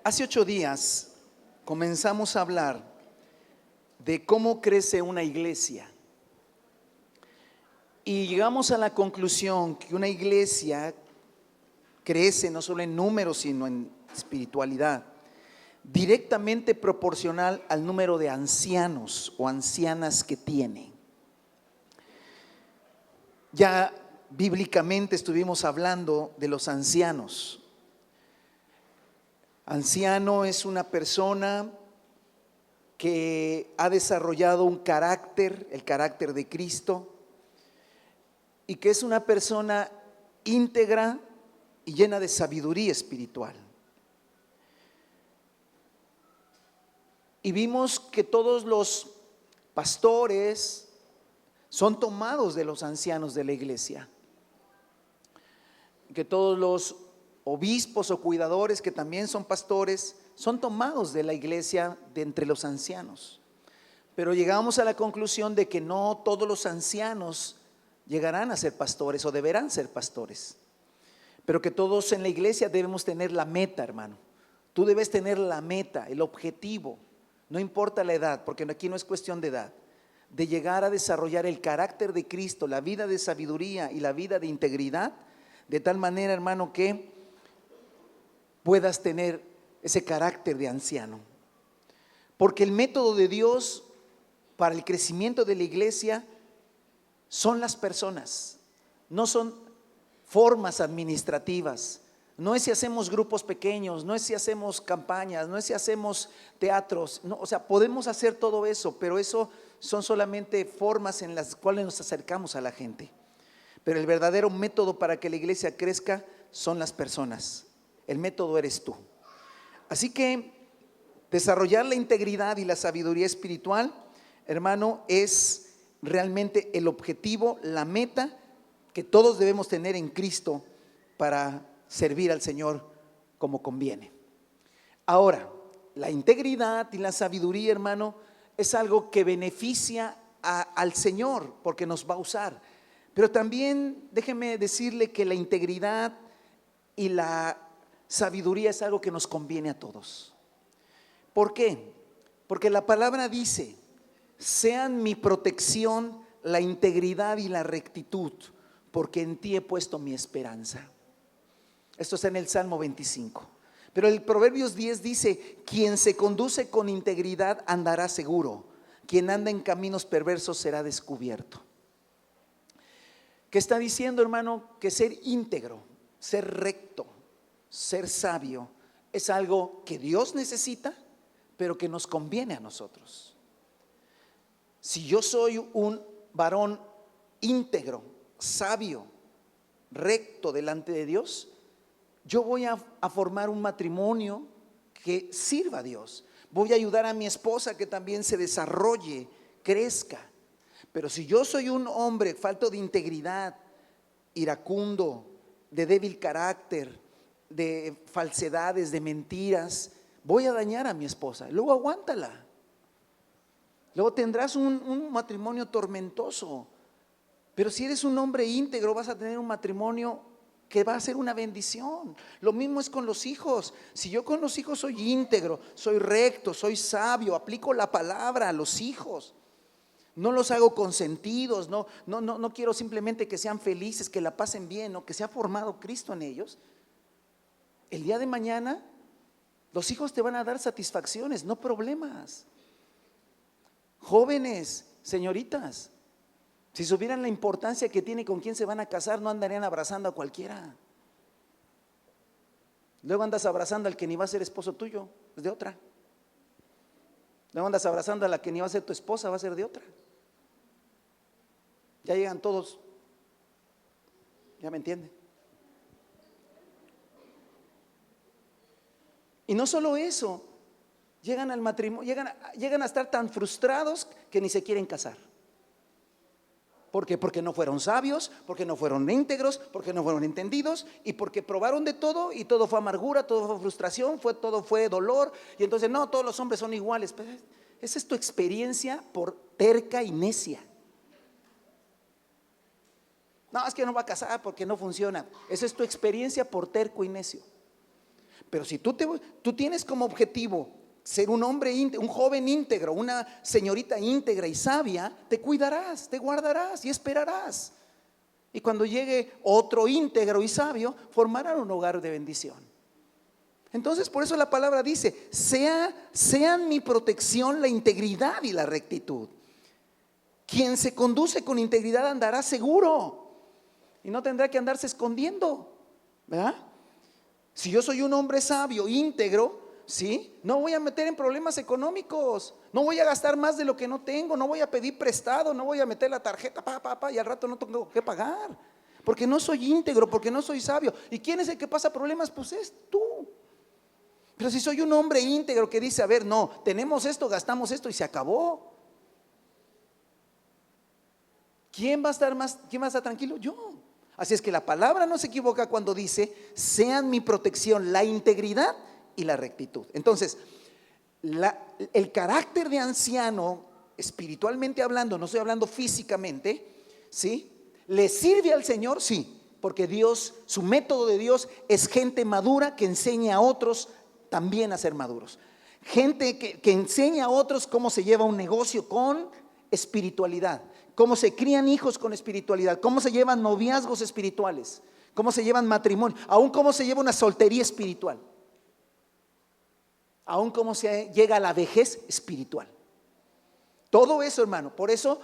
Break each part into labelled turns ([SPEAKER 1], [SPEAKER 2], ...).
[SPEAKER 1] Hace 8 días comenzamos a hablar de cómo crece una iglesia y llegamos a la conclusión que una iglesia crece no solo en números sino en espiritualidad, directamente proporcional al número de ancianos o ancianas que tiene. Ya bíblicamente estuvimos hablando de los ancianos. Anciano es una persona que ha desarrollado un carácter, el carácter de Cristo, y que es una persona íntegra y llena de sabiduría espiritual. Y vimos que todos los pastores son tomados de los ancianos de la iglesia, que todos los obispos o cuidadores que también son pastores son tomados de la iglesia de entre los ancianos. Pero llegamos a la conclusión de que no todos los ancianos llegarán a ser pastores o deberán ser pastores, pero que todos en la iglesia debemos tener la meta, hermano. Tú debes tener la meta, el objetivo, no importa la edad, porque aquí no es cuestión de edad, de llegar a desarrollar el carácter de Cristo, la vida de sabiduría y la vida de integridad, de tal manera, hermano, que puedas tener ese carácter de anciano. Porque el método de Dios para el crecimiento de la iglesia son las personas, no son formas administrativas. No es si hacemos grupos pequeños, no es si hacemos campañas, no es si hacemos teatros, no, o sea, podemos hacer todo eso, pero eso son solamente formas en las cuales nos acercamos a la gente. Pero el verdadero método para que la iglesia crezca son las personas. El método eres tú. Así que desarrollar la integridad y la sabiduría espiritual, hermano, es realmente el objetivo, la meta que todos debemos tener en Cristo para servir al Señor como conviene. Ahora, la integridad y la sabiduría, hermano, es algo que beneficia al Señor porque nos va a usar. Pero también déjeme decirle que la integridad y la sabiduría es algo que nos conviene a todos. ¿Por qué? Porque la palabra dice: sean mi protección la integridad y la rectitud, porque en ti he puesto mi esperanza. Esto está en el Salmo 25. Pero el Proverbios 10 dice: quien se conduce con integridad andará seguro, quien anda en caminos perversos será descubierto. ¿Qué está diciendo, hermano? Que ser íntegro, ser recto, ser sabio es algo que Dios necesita, pero que nos conviene a nosotros. Si yo soy un varón íntegro, sabio, recto delante de Dios, yo voy a formar un matrimonio que sirva a Dios. Voy a ayudar a mi esposa que también se desarrolle, crezca. Pero si yo soy un hombre falto de integridad, iracundo, de débil carácter, de falsedades, de mentiras, voy a dañar a mi esposa. Luego aguántala. Luego tendrás un matrimonio tormentoso. Pero si eres un hombre íntegro, vas a tener un matrimonio que va a ser una bendición. Lo mismo es con los hijos. Si yo con los hijos soy íntegro, soy recto, soy sabio, aplico la palabra a los hijos, no los hago consentidos, no quiero simplemente que sean felices, que la pasen bien, no, que se ha formado Cristo en ellos. El día de mañana los hijos te van a dar satisfacciones, no problemas. Jóvenes, señoritas, si supieran la importancia que tiene con quién se van a casar, no andarían abrazando a cualquiera. Luego andas abrazando al que ni va a ser esposo tuyo, es de otra. Luego andas abrazando a la que ni va a ser tu esposa, va a ser de otra. Ya llegan todos, ya me entienden. Y no solo eso, llegan al matrimonio, llegan a estar tan frustrados que ni se quieren casar. ¿Por qué? Porque no fueron sabios, porque no fueron íntegros, porque no fueron entendidos y porque probaron de todo y todo fue amargura, todo fue frustración, todo fue dolor. Y entonces no, todos los hombres son iguales. Pero esa es tu experiencia por terca y necia. No, es que no va a casar porque no funciona. Esa es tu experiencia por terco y necio. Pero si tú tienes como objetivo ser un hombre íntegro, un joven íntegro, una señorita íntegra y sabia, te cuidarás, te guardarás y esperarás. Y cuando llegue otro íntegro y sabio, formarán un hogar de bendición. Entonces, por eso la palabra dice: sean mi protección la integridad y la rectitud. Quien se conduce con integridad andará seguro y no tendrá que andarse escondiendo, ¿verdad? Si yo soy un hombre sabio, íntegro, ¿sí? No voy a meter en problemas económicos, no voy a gastar más de lo que no tengo, no voy a pedir prestado, no voy a meter la tarjeta y al rato no tengo que pagar, porque no soy íntegro, porque no soy sabio. ¿Y quién es el que pasa problemas? Pues es tú. Pero si soy un hombre íntegro que dice: a ver, no, tenemos esto, gastamos esto y se acabó, ¿quién va a estar tranquilo? Yo. Así es que la palabra no se equivoca cuando dice: sean mi protección la integridad y la rectitud. Entonces, el carácter de anciano, espiritualmente hablando, no estoy hablando físicamente, ¿sí? ¿Le sirve al Señor? Sí, porque Dios, su método de Dios es gente madura que enseña a otros también a ser maduros. Gente que enseña a otros cómo se lleva un negocio con espiritualidad, cómo se crían hijos con espiritualidad, cómo se llevan noviazgos espirituales, cómo se llevan matrimonio, aún cómo se lleva una soltería espiritual, aún cómo se llega a la vejez espiritual. Todo eso, hermano, por eso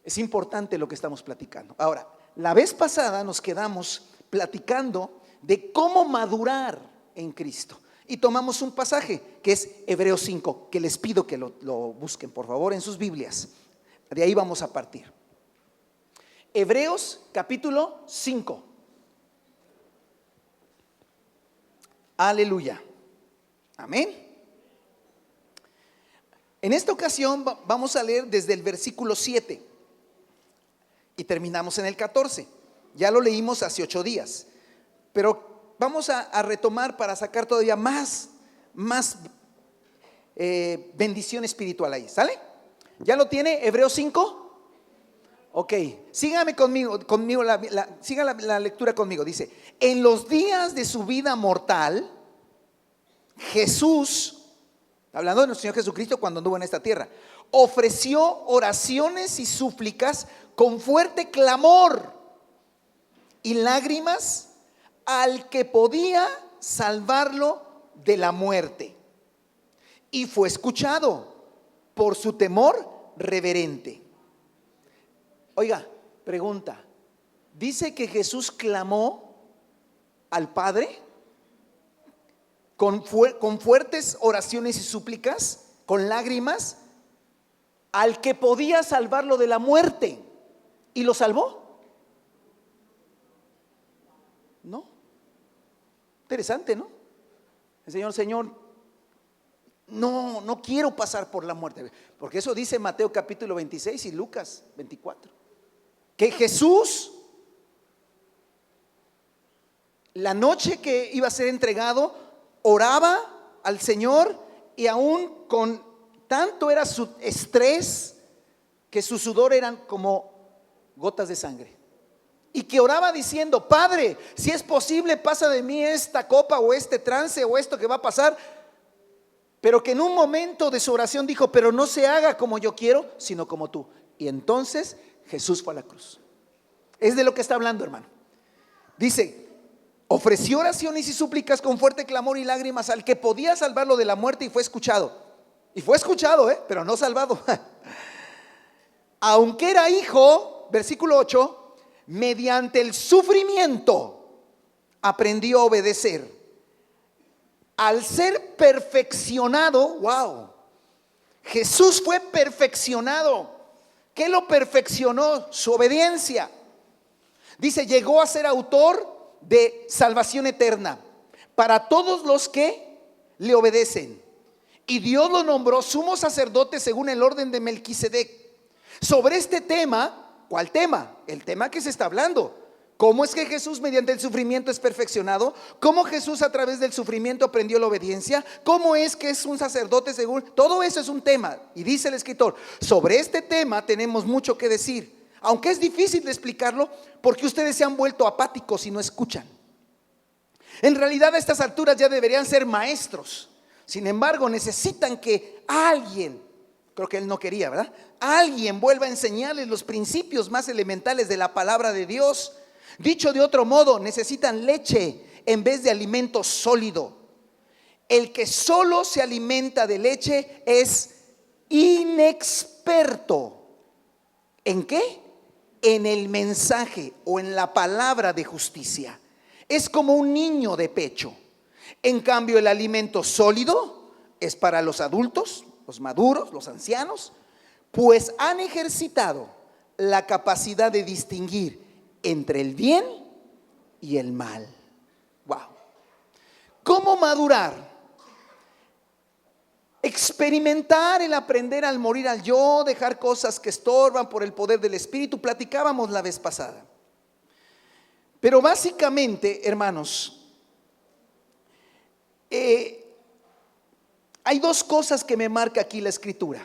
[SPEAKER 1] es importante lo que estamos platicando. Ahora, la vez pasada nos quedamos platicando de cómo madurar en Cristo y tomamos un pasaje que es Hebreos 5, que les pido que lo busquen por favor en sus Biblias. De ahí vamos a partir. Hebreos capítulo 5. Aleluya. Amén. En esta ocasión vamos a leer desde el versículo 7 y terminamos en el 14. Ya lo leímos hace 8 días, pero vamos a retomar para sacar todavía más bendición espiritual ahí. ¿Sale? ¿Ya lo tiene Hebreos 5? Ok, síganme conmigo sigan la lectura conmigo. Dice: en los días de su vida mortal, Jesús, hablando de nuestro Señor Jesucristo cuando anduvo en esta tierra, ofreció oraciones y súplicas con fuerte clamor y lágrimas al que podía salvarlo de la muerte, y fue escuchado por su temor reverente. Oiga, pregunta: ¿dice que Jesús clamó al Padre con fuertes oraciones y súplicas, con lágrimas, al que podía salvarlo de la muerte, y lo salvó? No. Interesante, ¿no? El Señor, no quiero pasar por la muerte, porque eso dice Mateo capítulo 26 y Lucas 24, que Jesús, la noche que iba a ser entregado, oraba al Señor, y aún con tanto era su estrés que su sudor eran como gotas de sangre, y que oraba diciendo: Padre, si es posible, pasa de mí esta copa o este trance o esto que va a pasar. Pero que en un momento de su oración dijo: pero no se haga como yo quiero, sino como tú. Y entonces Jesús fue a la cruz. Es de lo que está hablando, hermano. Dice: ofreció oraciones y súplicas con fuerte clamor y lágrimas al que podía salvarlo de la muerte, y fue escuchado. Y fue escuchado, pero no salvado. Aunque era hijo, versículo 8, mediante el sufrimiento aprendió a obedecer. Al ser perfeccionado, wow, Jesús fue perfeccionado. ¿Qué lo perfeccionó? Su obediencia. Dice: llegó a ser autor de salvación eterna para todos los que le obedecen. Y Dios lo nombró sumo sacerdote según el orden de Melquisedec. Sobre este tema, ¿cuál tema? El tema que se está hablando. ¿Cómo es que Jesús mediante el sufrimiento es perfeccionado? ¿Cómo Jesús a través del sufrimiento aprendió la obediencia? ¿Cómo es que es un sacerdote según? Todo eso es un tema. Y dice el escritor: sobre este tema tenemos mucho que decir, aunque es difícil de explicarlo porque ustedes se han vuelto apáticos y no escuchan. En realidad a estas alturas ya deberían ser maestros. Sin embargo, necesitan que alguien, creo que él no quería, ¿verdad? Alguien vuelva a enseñarles los principios más elementales de la palabra de Dios. Dicho de otro modo, necesitan leche en vez de alimento sólido. El que solo se alimenta de leche es inexperto. ¿En qué? En el mensaje o en la palabra de justicia. Es como un niño de pecho. En cambio, el alimento sólido es para los adultos, los maduros, los ancianos, pues han ejercitado la capacidad de distinguir entre el bien y el mal. Wow. ¿Cómo madurar? Experimentar el aprender al morir al yo, dejar cosas que estorban por el poder del Espíritu. Platicábamos la vez pasada. Pero básicamente, hermanos, hay dos cosas que me marca aquí la Escritura.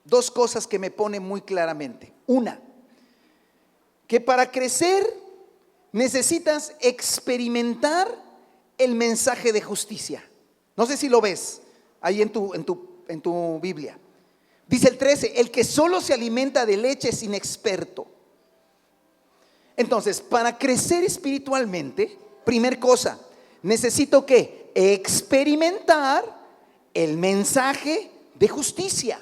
[SPEAKER 1] Dos cosas que me pone muy claramente. Una, que para crecer necesitas experimentar el mensaje de justicia. No sé si lo ves ahí en tu Biblia. Dice el 13, el que solo se alimenta de leche es inexperto. Entonces, para crecer espiritualmente, primer cosa, necesito que experimentar el mensaje de justicia.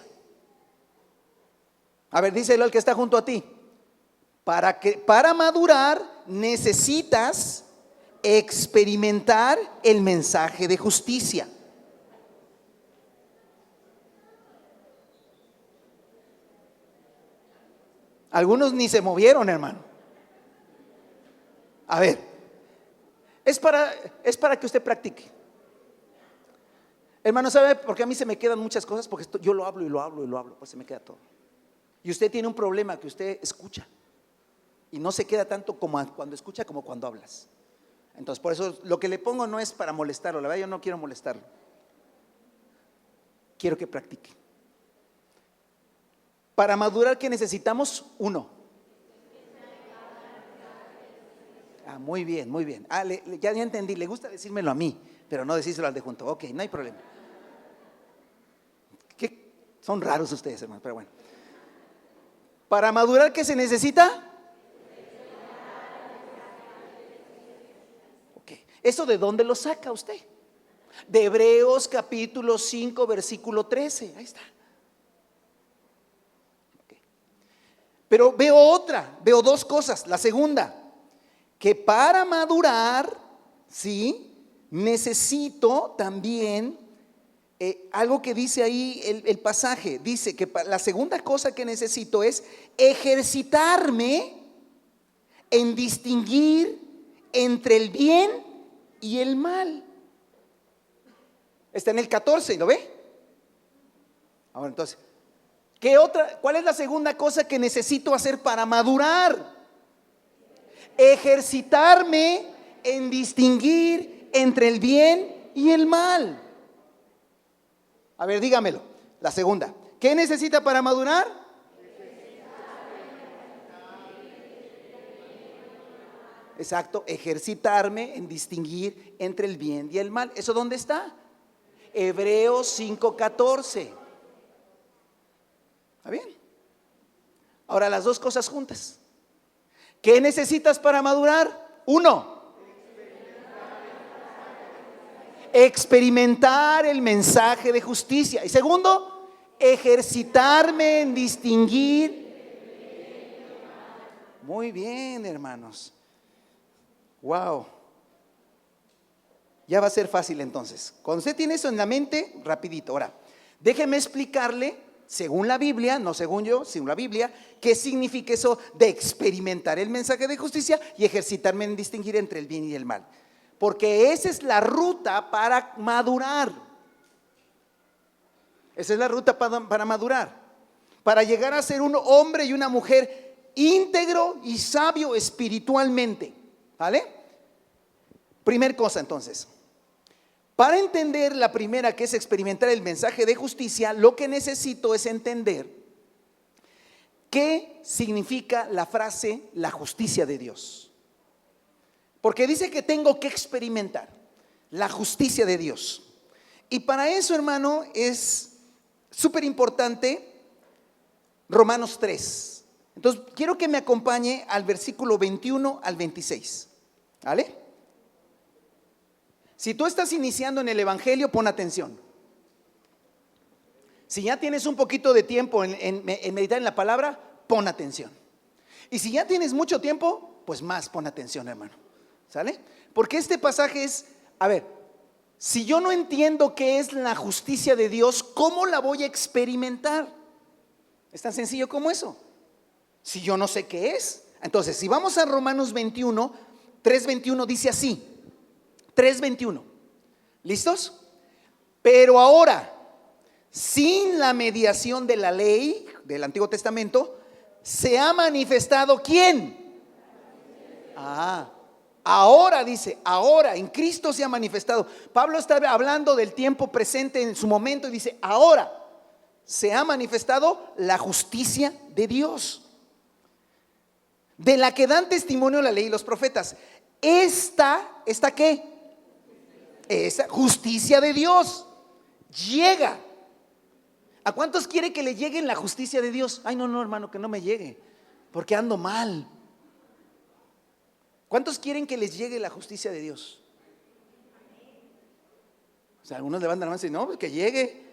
[SPEAKER 1] A ver, díselo al que está junto a ti. Para madurar necesitas experimentar el mensaje de justicia. Algunos ni se movieron, hermano. A ver, es para que usted practique. Hermano, ¿sabe por qué a mí se me quedan muchas cosas? Porque yo lo hablo y lo hablo y lo hablo, pues se me queda todo. Y usted tiene un problema que usted escucha y no se queda tanto como cuando escucha como cuando hablas. Entonces, por eso lo que le pongo no es para molestarlo, la verdad yo no quiero molestarlo. Quiero que practique. Para madurar, ¿qué necesitamos? Uno. Muy bien, muy bien. Ya entendí, le gusta decírmelo a mí, pero no decírselo al de junto. Ok, no hay problema. Son raros ustedes, hermanos, pero bueno. Para madurar, ¿qué se necesita? Ok, ¿eso de dónde lo saca usted? De Hebreos capítulo 5, versículo 13. Ahí está. Okay. Pero veo dos cosas. La segunda, que para madurar, ¿sí? Necesito también algo que dice ahí el pasaje. Dice que la segunda cosa que necesito es ejercitarme en distinguir entre el bien y el mal. Está en el 14, ¿lo ve? Ahora entonces, ¿cuál es la segunda cosa que necesito hacer para madurar? Ejercitarme en distinguir entre el bien y el mal. A ver, dígamelo. La segunda, ¿qué necesita para madurar? Exacto, ejercitarme en distinguir entre el bien y el mal. ¿Eso dónde está? Hebreos 5:14. ¿Está bien? Ahora las dos cosas juntas. ¿Qué necesitas para madurar? Uno, experimentar el mensaje de justicia. Y segundo, ejercitarme en distinguir. Muy bien, hermanos. Wow. Ya va a ser fácil entonces. Cuando usted tiene eso en la mente, rapidito. Ahora, déjeme explicarle, según la Biblia, no según yo, según la Biblia, qué significa eso de experimentar el mensaje de justicia y ejercitarme en distinguir entre el bien y el mal. Porque esa es la ruta para madurar. Esa es la ruta para madurar. Para llegar a ser un hombre y una mujer íntegro y sabio espiritualmente. ¿Vale? Primer cosa entonces. Para entender la primera, que es experimentar el mensaje de justicia, lo que necesito es entender qué significa la frase la justicia de Dios. Porque dice que tengo que experimentar la justicia de Dios. Y para eso, hermano, es súper importante Romanos 3. Entonces, quiero que me acompañe al versículo 21 al 26. ¿Vale? Si tú estás iniciando en el Evangelio, pon atención. Si ya tienes un poquito de tiempo en meditar en la palabra, pon atención. Y si ya tienes mucho tiempo, pues más pon atención, hermano. ¿Sale? Porque este pasaje es, a ver, si yo no entiendo qué es la justicia de Dios, ¿cómo la voy a experimentar? Es tan sencillo como eso. Si yo no sé qué es. Entonces, si vamos a Romanos 21, 3:21 dice así. 3:21. ¿Listos? Pero ahora, sin la mediación de la ley del Antiguo Testamento, se ha manifestado ¿quién? Ahora dice, ahora en Cristo se ha manifestado. Pablo está hablando del tiempo presente en su momento y dice, ahora se ha manifestado la justicia de Dios, de la que dan testimonio la ley y los profetas. ¿Esta qué? Esa justicia de Dios llega. ¿A cuántos quiere que le llegue la justicia de Dios? Ay, no, hermano, que no me llegue, porque ando mal. ¿Cuántos quieren que les llegue la justicia de Dios? O sea, algunos levantan la mano y dicen, no, pues que llegue.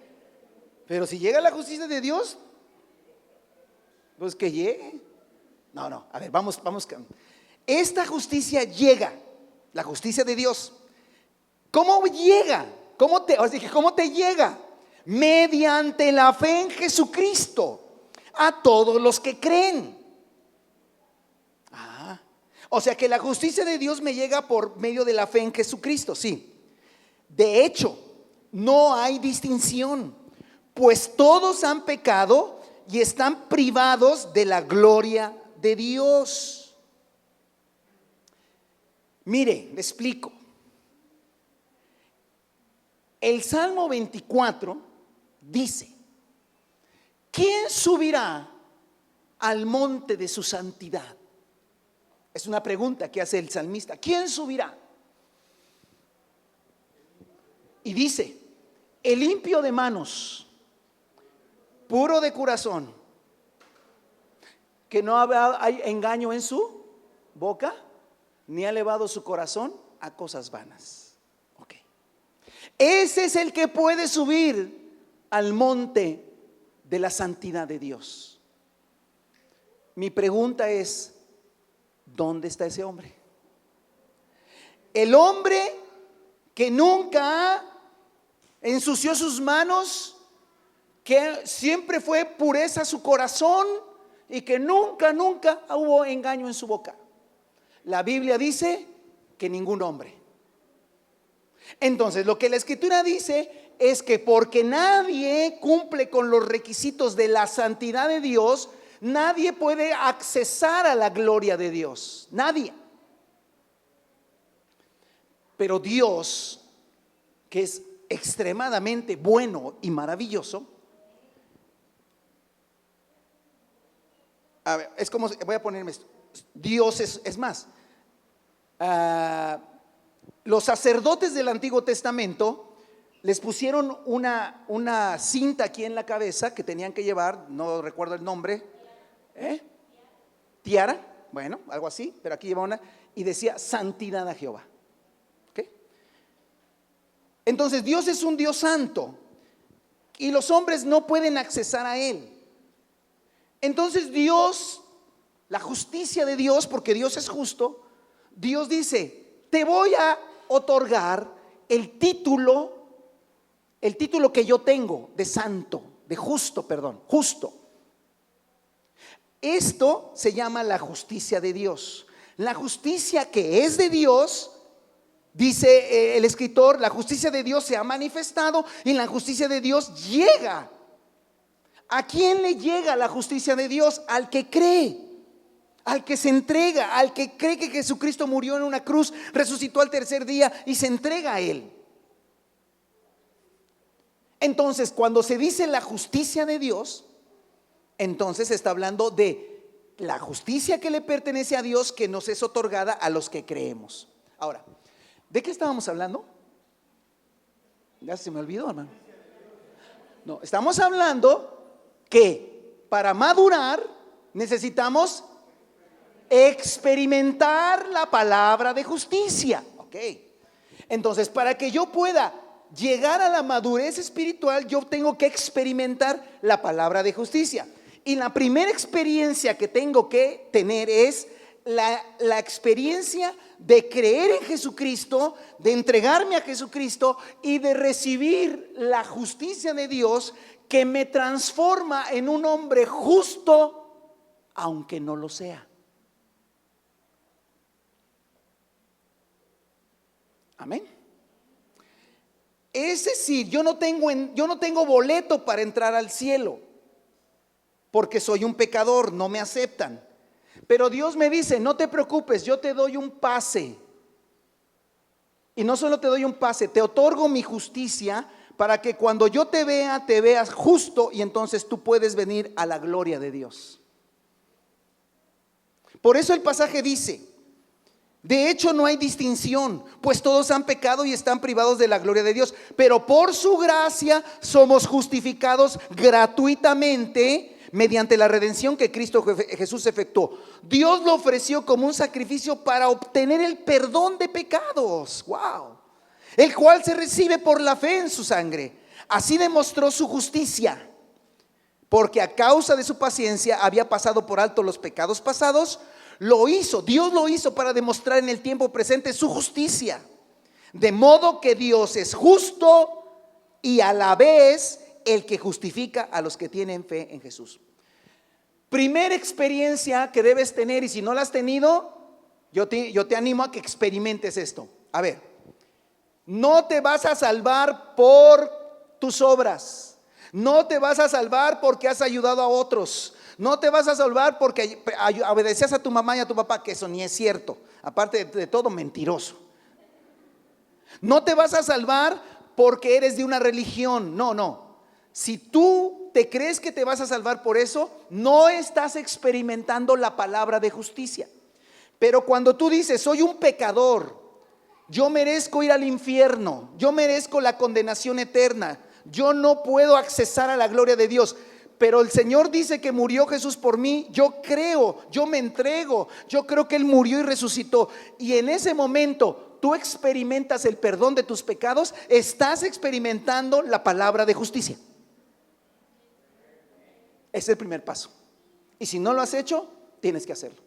[SPEAKER 1] Pero si llega la justicia de Dios, pues que llegue. No, a ver, vamos. Esta justicia llega, la justicia de Dios. ¿Cómo llega? ¿Cómo te llega? Mediante la fe en Jesucristo a todos los que creen. O sea que la justicia de Dios me llega por medio de la fe en Jesucristo, sí. De hecho, no hay distinción, pues todos han pecado y están privados de la gloria de Dios. Mire, le explico. El Salmo 24 dice: ¿quién subirá al monte de su santidad? Es una pregunta que hace el salmista. ¿Quién subirá? Y dice: el limpio de manos, puro de corazón, que no hay engaño en su boca, ni ha elevado su corazón a cosas vanas. Ok. Ese es el que puede subir al monte de la santidad de Dios. Mi pregunta es: ¿dónde está ese hombre? El hombre que nunca ensució sus manos, que siempre fue pureza su corazón y que nunca hubo engaño en su boca. La Biblia dice que ningún hombre. Entonces, lo que la Escritura dice es que porque nadie cumple con los requisitos de la santidad de Dios, nadie puede accesar a la gloria de Dios. Nadie. Pero Dios, que es extremadamente bueno y maravilloso, a ver, es como, voy a ponerme esto. Dios es más. Los sacerdotes del Antiguo Testamento les pusieron una cinta aquí en la cabeza que tenían que llevar, no recuerdo el nombre. Tiara, bueno, algo así, pero aquí lleva una, y decía santidad a Jehová. ¿Okay? Entonces Dios es un Dios santo y los hombres no pueden accesar a Él. Entonces Dios, la justicia de Dios, porque Dios es justo, Dios dice: te voy a otorgar el título que yo tengo de santo, de justo, justo. Esto se llama la justicia de Dios. La justicia que es de Dios, dice el escritor, la justicia de Dios se ha manifestado y la justicia de Dios llega. ¿A quién le llega la justicia de Dios? Al que cree, al que se entrega, al que cree que Jesucristo murió en una cruz, resucitó al tercer día y se entrega a Él. Entonces, cuando se dice la justicia de Dios, entonces está hablando de la justicia que le pertenece a Dios, que nos es otorgada a los que creemos. Ahora, ¿de qué estábamos hablando? Ya se me olvidó, hermano. No, estamos hablando que para madurar necesitamos experimentar la palabra de justicia. Ok. Entonces, para que yo pueda llegar a la madurez espiritual, yo tengo que experimentar la palabra de justicia. Y la primera experiencia que tengo que tener es la experiencia de creer en Jesucristo, de entregarme a Jesucristo y de recibir la justicia de Dios que me transforma en un hombre justo, aunque no lo sea. Amén. Es decir, yo no tengo boleto para entrar al cielo, porque soy un pecador, no me aceptan. Pero Dios me dice, no te preocupes, yo te doy un pase. Y no solo te doy un pase, te otorgo mi justicia para que cuando yo te vea, te veas justo y entonces tú puedes venir a la gloria de Dios. Por eso el pasaje dice, de hecho no hay distinción, pues todos han pecado y están privados de la gloria de Dios, pero por su gracia somos justificados gratuitamente mediante la redención que Cristo Jesús efectuó. Dios lo ofreció como un sacrificio para obtener el perdón de pecados. Wow. El cual se recibe por la fe en su sangre. Así demostró su justicia, porque a causa de su paciencia había pasado por alto los pecados pasados. Lo hizo, Dios lo hizo para demostrar en el tiempo presente su justicia. De modo que Dios es justo y a la vez el que justifica a los que tienen fe en Jesús. Primera experiencia que debes tener, y si no la has tenido, yo te animo a que experimentes esto. A ver, no te vas a salvar por tus obras, no te vas a salvar porque has ayudado a otros, no te vas a salvar porque obedecías a tu mamá y a tu papá, que eso ni es cierto, aparte de todo mentiroso. No te vas a salvar porque eres de una religión, no. Si tú te crees que te vas a salvar por eso, no estás experimentando la palabra de justicia. Pero cuando tú dices, soy un pecador, yo merezco ir al infierno, yo merezco la condenación eterna, yo no puedo accesar a la gloria de Dios, pero el Señor dice que murió Jesús por mí, yo creo, yo me entrego, yo creo que Él murió y resucitó. Y en ese momento tú experimentas el perdón de tus pecados, estás experimentando la palabra de justicia. Es el primer paso. Y si no lo has hecho, tienes que hacerlo.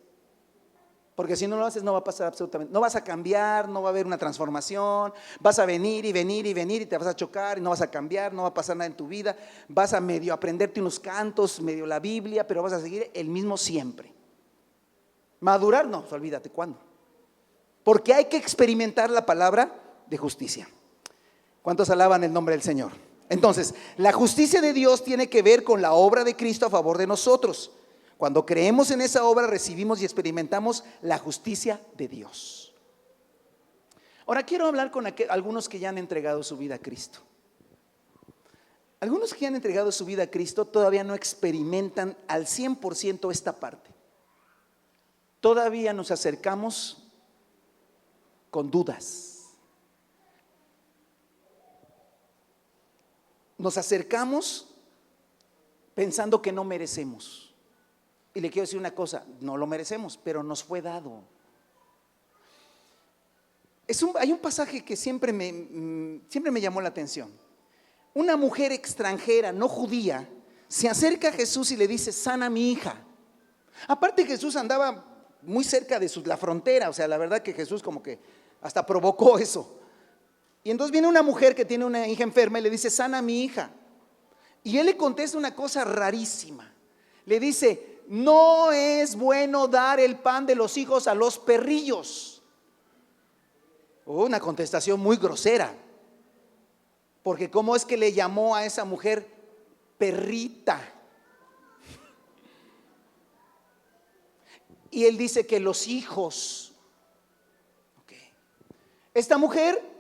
[SPEAKER 1] Porque si no lo haces, no va a pasar absolutamente. No vas a cambiar, no va a haber una transformación. Vas a venir y te vas a chocar y no vas a cambiar, no va a pasar nada en tu vida. Vas a medio aprenderte unos cantos, medio la Biblia, pero vas a seguir el mismo siempre. Madurar, no, olvídate, ¿cuándo? Porque hay que experimentar la palabra de justicia. ¿Cuántos alaban el nombre del Señor? Entonces, la justicia de Dios tiene que ver con la obra de Cristo a favor de nosotros. Cuando creemos en esa obra, recibimos y experimentamos la justicia de Dios. Ahora quiero hablar con algunos que ya han entregado su vida a Cristo. Algunos que ya han entregado su vida a Cristo todavía no experimentan al 100% esta parte. Todavía nos acercamos con dudas. Nos acercamos pensando que no merecemos. Y le quiero decir una cosa, no lo merecemos, pero nos fue dado. Hay un pasaje que siempre me llamó la atención. Una mujer extranjera, no judía, se acerca a Jesús y le dice, sana a mi hija. Aparte, Jesús andaba muy cerca de la frontera, o sea, la verdad que Jesús como que hasta provocó eso. Y entonces viene una mujer que tiene una hija enferma y le dice, sana a mi hija. Y él le contesta una cosa rarísima. Le dice, no es bueno dar el pan de los hijos a los perrillos. Una contestación muy grosera. Porque ¿cómo es que le llamó a esa mujer perrita? Y él dice que los hijos. Okay. Esta mujer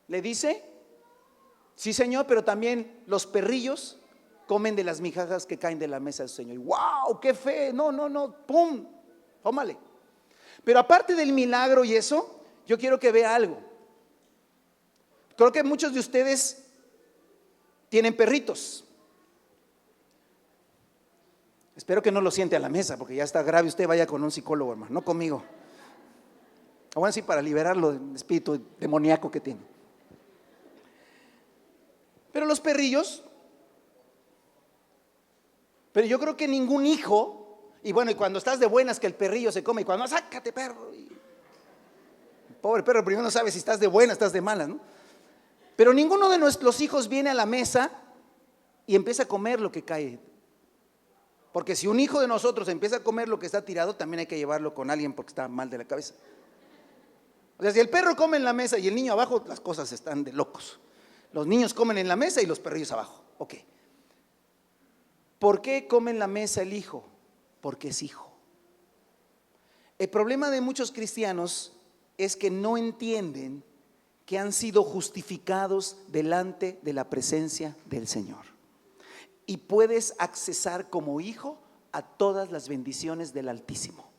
[SPEAKER 1] le dice, sí Señor, pero también los perrillos comen de las migajas que caen de la mesa del Señor. Y wow, qué fe, no, pum, tómale. Pero aparte del milagro y eso, yo quiero que vea algo. Creo que muchos de ustedes tienen perritos. Espero que no lo siente a la mesa, porque ya está grave. Usted vaya con un psicólogo, hermano, no conmigo. O bueno, sí, para liberarlo del espíritu demoníaco que tiene. Pero los perrillos, pero yo creo que ningún hijo, y bueno, y cuando estás de buenas que el perrillo se come, y cuando sácate perro, y pobre perro, primero no sabe si estás de buenas, estás de malas, ¿no? Pero ninguno de nuestros hijos viene a la mesa y empieza a comer lo que cae. Porque si un hijo de nosotros empieza a comer lo que está tirado, también hay que llevarlo con alguien porque está mal de la cabeza. O sea, si el perro come en la mesa y el niño abajo, las cosas están de locos. Los niños comen en la mesa y los perrillos abajo. Ok. ¿Por qué come en la mesa el hijo? Porque es hijo. El problema de muchos cristianos es que no entienden que han sido justificados delante de la presencia del Señor. Y puedes accesar como hijo a todas las bendiciones del Altísimo.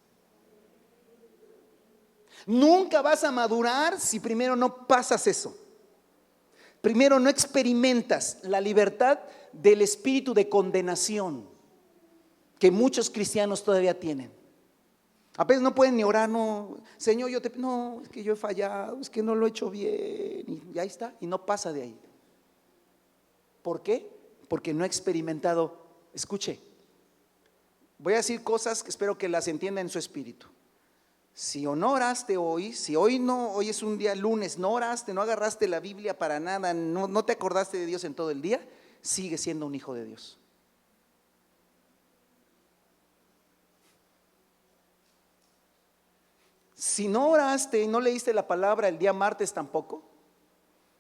[SPEAKER 1] Nunca vas a madurar si primero no pasas eso. Primero no experimentas la libertad del espíritu de condenación que muchos cristianos todavía tienen. A veces no pueden ni orar, no, Señor, no, es que yo he fallado, es que no lo he hecho bien, y ahí está, y no pasa de ahí. ¿Por qué? Porque no he experimentado. Escuche, voy a decir cosas que espero que las entienda en su espíritu. Si o no oraste hoy, si hoy es un día lunes, no oraste, no agarraste la Biblia para nada, no te acordaste de Dios en todo el día, sigue siendo un hijo de Dios. Si no oraste y no leíste la palabra el día martes tampoco,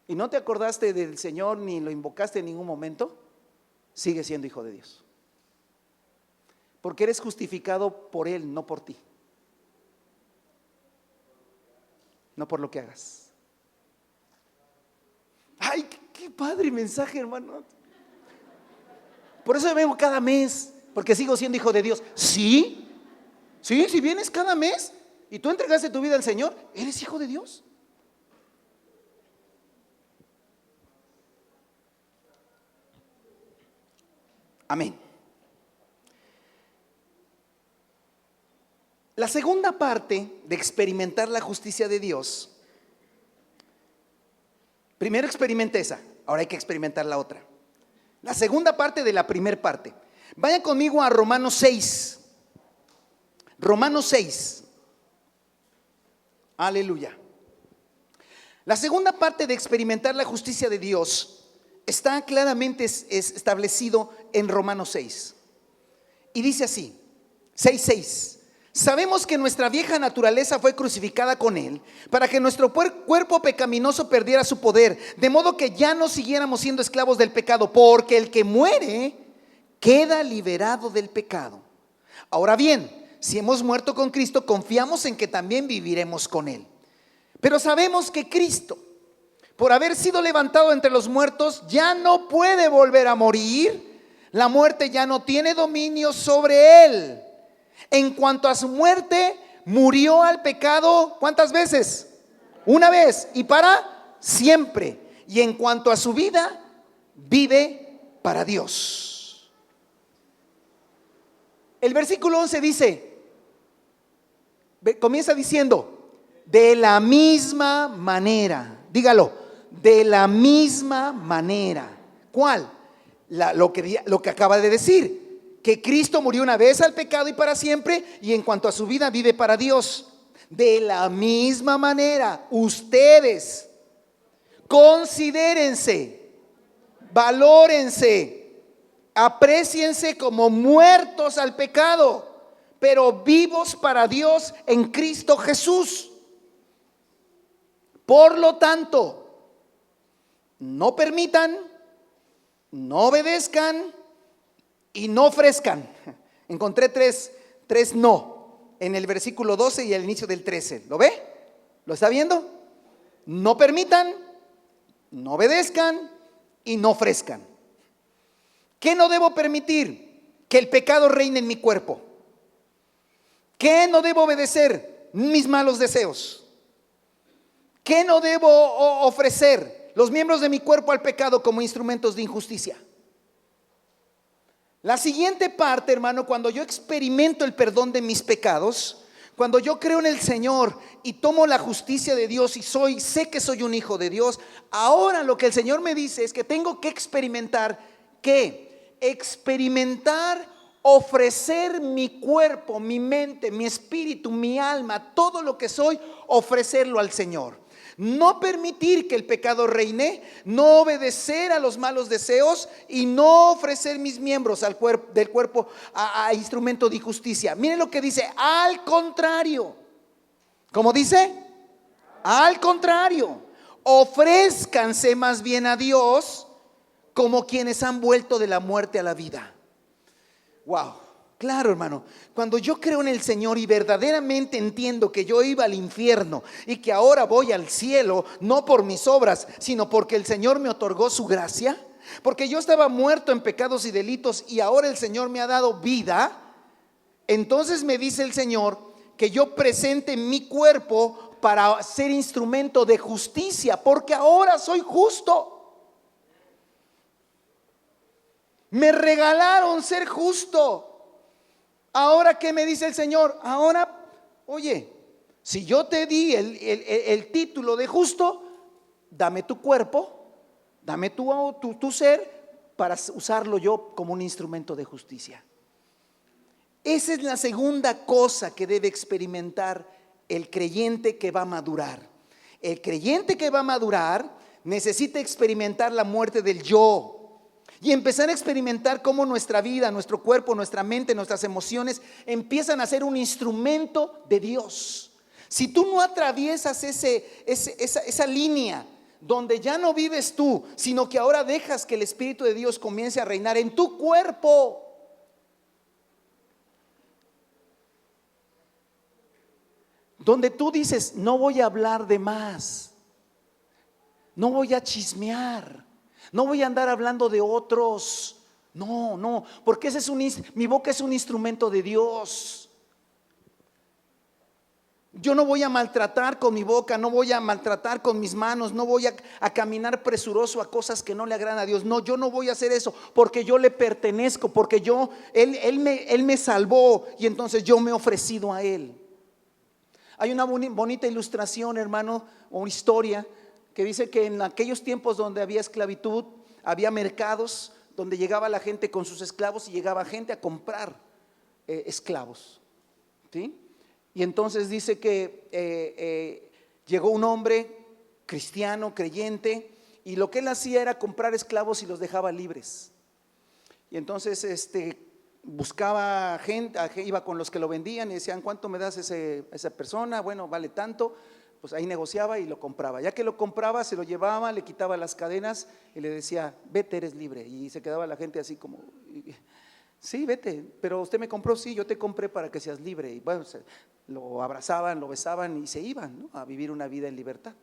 [SPEAKER 1] y no te acordaste del Señor ni lo invocaste en ningún momento, sigue siendo hijo de Dios. Porque eres justificado por Él, no por ti. No por lo que hagas. Ay, qué padre mensaje, hermano. Por eso vengo cada mes, porque sigo siendo hijo de Dios. Sí, si vienes cada mes y tú entregaste tu vida al Señor, eres hijo de Dios. Amén. La segunda parte de experimentar la justicia de Dios, primero experimenté esa, ahora hay que experimentar la otra. La segunda parte de la primera parte. Vayan conmigo a Romanos 6. Romanos 6. Aleluya. La segunda parte de experimentar la justicia de Dios está claramente establecido en Romanos 6. Y dice así, 6:6. Sabemos que nuestra vieja naturaleza fue crucificada con Él para que nuestro cuerpo pecaminoso perdiera su poder, de modo que ya no siguiéramos siendo esclavos del pecado, porque el que muere queda liberado del pecado. Ahora bien, si hemos muerto con Cristo, confiamos en que también viviremos con Él. Pero sabemos que Cristo, por haber sido levantado entre los muertos, ya no puede volver a morir. La muerte ya no tiene dominio sobre Él. En cuanto a su muerte, murió al pecado, ¿cuántas veces? Una vez, y para siempre. Y en cuanto a su vida, vive para Dios. El versículo 11 dice, comienza diciendo, de la misma manera, dígalo, de la misma manera. ¿Cuál? Lo que acaba de decir, que Cristo murió una vez al pecado y para siempre, y en cuanto a su vida vive para Dios. De la misma manera, ustedes considérense, valórense, apréciense como muertos al pecado, pero vivos para Dios en Cristo Jesús. Por lo tanto, no permitan, no obedezcan y no ofrezcan. Encontré tres no en el versículo 12 y el inicio del 13. ¿Lo ve? ¿Lo está viendo? No permitan, no obedezcan y no ofrezcan. ¿Qué no debo permitir? Que el pecado reine en mi cuerpo. ¿Qué no debo obedecer? Mis malos deseos. ¿Qué no debo ofrecer? Los miembros de mi cuerpo al pecado como instrumentos de injusticia. La siguiente parte, hermano, cuando yo experimento el perdón de mis pecados, cuando yo creo en el Señor y tomo la justicia de Dios y sé que soy un hijo de Dios, ahora lo que el Señor me dice es que tengo que experimentar, ¿qué? Experimentar, ofrecer mi cuerpo, mi mente, mi espíritu, mi alma, todo lo que soy, ofrecerlo al Señor. No permitir que el pecado reine, no obedecer a los malos deseos y no ofrecer mis miembros del cuerpo a instrumento de injusticia. Miren lo que dice, al contrario. ¿Cómo dice? Al contrario, ofrézcanse más bien a Dios como quienes han vuelto de la muerte a la vida. Wow. Claro, hermano, cuando yo creo en el Señor y verdaderamente entiendo que yo iba al infierno y que ahora voy al cielo, no por mis obras, sino porque el Señor me otorgó su gracia, porque yo estaba muerto en pecados y delitos y ahora el Señor me ha dado vida, entonces me dice el Señor que yo presente mi cuerpo para ser instrumento de justicia, porque ahora soy justo. Me regalaron ser justo. Ahora, ¿qué me dice el Señor? Ahora, oye, si yo te di el título de justo, dame tu cuerpo, dame tu ser para usarlo yo como un instrumento de justicia. Esa es la segunda cosa que debe experimentar el creyente que va a madurar. El creyente que va a madurar necesita experimentar la muerte del yo. Y empezar a experimentar cómo nuestra vida, nuestro cuerpo, nuestra mente, nuestras emociones empiezan a ser un instrumento de Dios. Si tú no atraviesas esa línea donde ya no vives tú, sino que ahora dejas que el Espíritu de Dios comience a reinar en tu cuerpo, donde tú dices, no voy a hablar de más, no voy a chismear, no voy a andar hablando de otros. No, porque mi boca es un instrumento de Dios. Yo no voy a maltratar con mi boca, no voy a maltratar con mis manos, no voy a caminar presuroso a cosas que no le agradan a Dios. No, yo no voy a hacer eso porque yo le pertenezco, porque Él me salvó y entonces yo me he ofrecido a Él. Hay una bonita ilustración, hermano, o una historia que dice que en aquellos tiempos donde había esclavitud, había mercados donde llegaba la gente con sus esclavos y llegaba gente a comprar esclavos, ¿sí? Y entonces dice que llegó un hombre cristiano, creyente, y lo que él hacía era comprar esclavos y los dejaba libres. Y entonces buscaba gente, iba con los que lo vendían y decían, ¿cuánto me das esa persona? Bueno, vale tanto. Pues ahí negociaba y lo compraba. Ya que lo compraba, se lo llevaba, le quitaba las cadenas y le decía, vete, eres libre. Y se quedaba la gente así como, sí, vete, pero usted me compró, sí, yo te compré para que seas libre. Y bueno, lo abrazaban, lo besaban y se iban, ¿no?, a vivir una vida en libertad.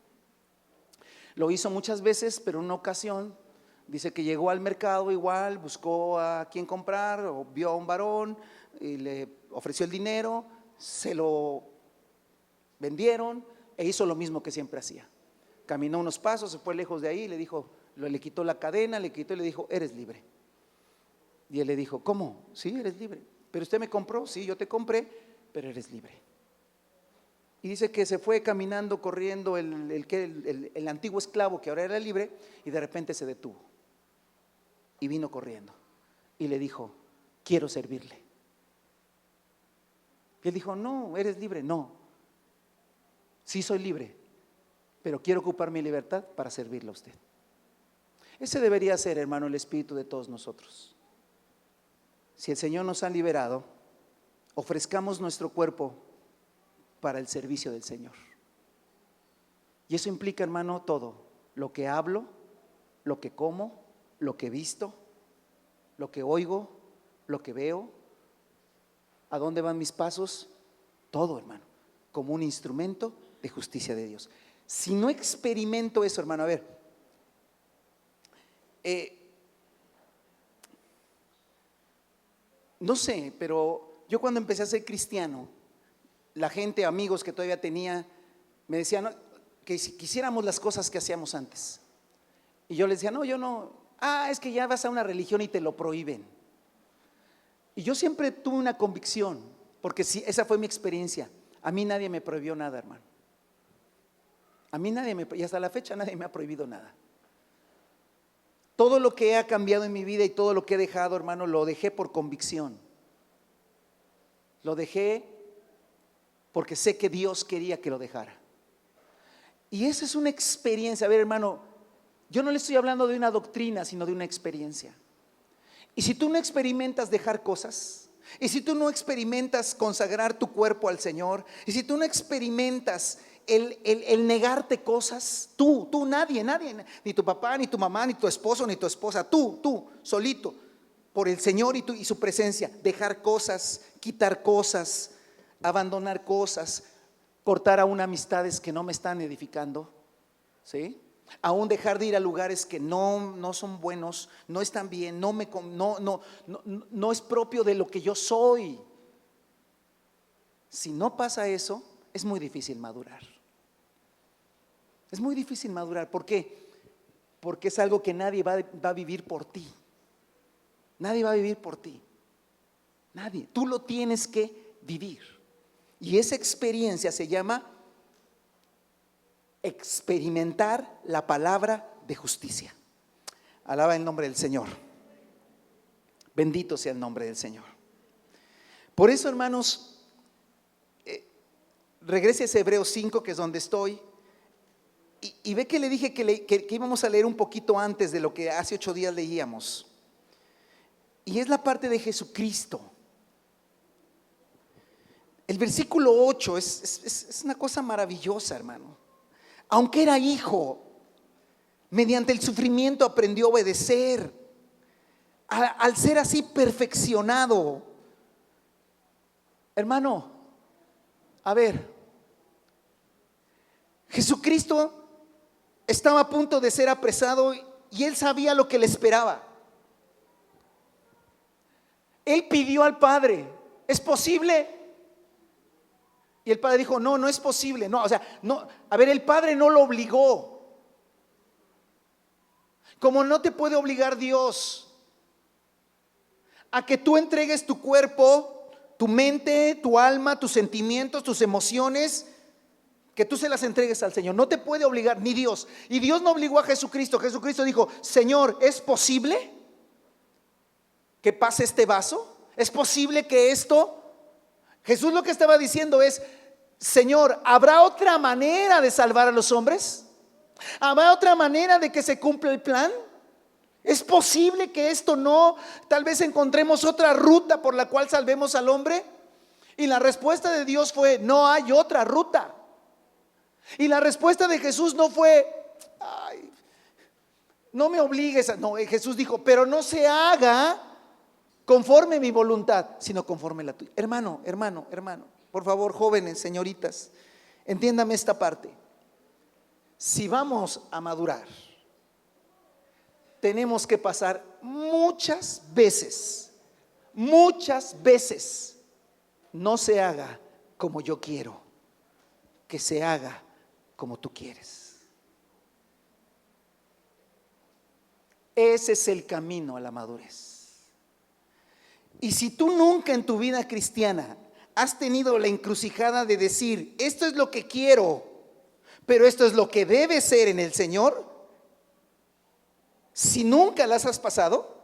[SPEAKER 1] Lo hizo muchas veces, pero en una ocasión dice que llegó al mercado igual, buscó a quien comprar, o vio a un varón y le ofreció el dinero, se lo vendieron e hizo lo mismo que siempre hacía. Caminó unos pasos, se fue lejos de ahí, le quitó la cadena, le quitó y le dijo, eres libre. Y él le dijo, ¿cómo? Sí, eres libre. ¿Pero usted me compró? Sí, yo te compré, pero eres libre. Y dice que se fue caminando, corriendo el antiguo esclavo que ahora era libre, y de repente se detuvo y vino corriendo y le dijo, quiero servirle. Y él dijo, no, eres libre. No, sí soy libre, pero quiero ocupar mi libertad para servirle a usted. Ese debería ser, hermano, el espíritu de todos nosotros. Si el Señor nos ha liberado, ofrezcamos nuestro cuerpo para el servicio del Señor. Y eso implica, hermano, todo: lo que hablo, lo que como, lo que visto, lo que oigo, lo que veo, a dónde van mis pasos, todo, hermano, como un instrumento de justicia de Dios. Si no experimento eso, hermano, a ver, no sé, pero yo cuando empecé a ser cristiano, la gente, amigos que todavía tenía, me decían, que si quisiéramos las cosas que hacíamos antes. Y yo les decía, no, yo no. Es que ya vas a una religión y te lo prohíben. Y yo siempre tuve una convicción, porque sí, esa fue mi experiencia. A mí nadie me prohibió nada, hermano. A mí y hasta la fecha nadie me ha prohibido nada. Todo lo que ha cambiado en mi vida y todo lo que he dejado, hermano, lo dejé por convicción. Lo dejé porque sé que Dios quería que lo dejara. Y esa es una experiencia. A ver, hermano, yo no le estoy hablando de una doctrina, sino de una experiencia. Y si tú no experimentas dejar cosas, y si tú no experimentas consagrar tu cuerpo al Señor, y si tú no experimentas el negarte cosas, tú, nadie, ni tu papá, ni tu mamá, ni tu esposo, ni tu esposa, tú, solito, por el Señor y su presencia, dejar cosas, quitar cosas, abandonar cosas, cortar aún amistades que no me están edificando, ¿sí? Aún dejar de ir a lugares que no son buenos, no están bien, no es propio de lo que yo soy. Si no pasa eso, es muy difícil madurar. Es muy difícil madurar. ¿Por qué? Porque es algo que nadie va a vivir por ti. Nadie va a vivir por ti. Nadie. Tú lo tienes que vivir. Y esa experiencia se llama experimentar la palabra de justicia. Alaba el nombre del Señor. Bendito sea el nombre del Señor. Por eso, hermanos, regrese a ese Hebreos 5, que es donde estoy, y ve que le dije que íbamos a leer un poquito antes de lo que hace 8 días leíamos. Y es la parte de Jesucristo. El versículo 8 es una cosa maravillosa, hermano. Aunque era hijo, mediante el sufrimiento aprendió a obedecer. Al ser así perfeccionado, hermano, a ver, Jesucristo estaba a punto de ser apresado y él sabía lo que le esperaba. Él pidió al Padre, ¿es posible? Y el Padre dijo, no es posible. No, a ver, el Padre no lo obligó. Como no te puede obligar Dios a que tú entregues tu cuerpo, tu mente, tu alma, tus sentimientos, tus emociones, que tú se las entregues al Señor. No te puede obligar, ni Dios. Y Dios no obligó a Jesucristo. Jesucristo dijo, Señor, ¿es posible que pase este vaso? ¿Es posible que esto? Jesús lo que estaba diciendo es, Señor, ¿habrá otra manera de salvar a los hombres? ¿Habrá otra manera de que se cumpla el plan? ¿Es posible que esto no? Tal vez encontremos otra ruta por la cual salvemos al hombre. Y la respuesta de Dios fue, no hay otra ruta. Y la respuesta de Jesús no fue, no me obligues. No, Jesús dijo, pero no se haga conforme mi voluntad, sino conforme la tuya. Hermano, por favor, jóvenes, señoritas, entiéndame esta parte. Si vamos a madurar, tenemos que pasar muchas veces, no se haga como yo quiero, que se haga como tú quieres. Ese es el camino a la madurez. Y si tú nunca en tu vida cristiana has tenido la encrucijada de decir, esto es lo que quiero, pero esto es lo que debe ser en el Señor, si nunca las has pasado,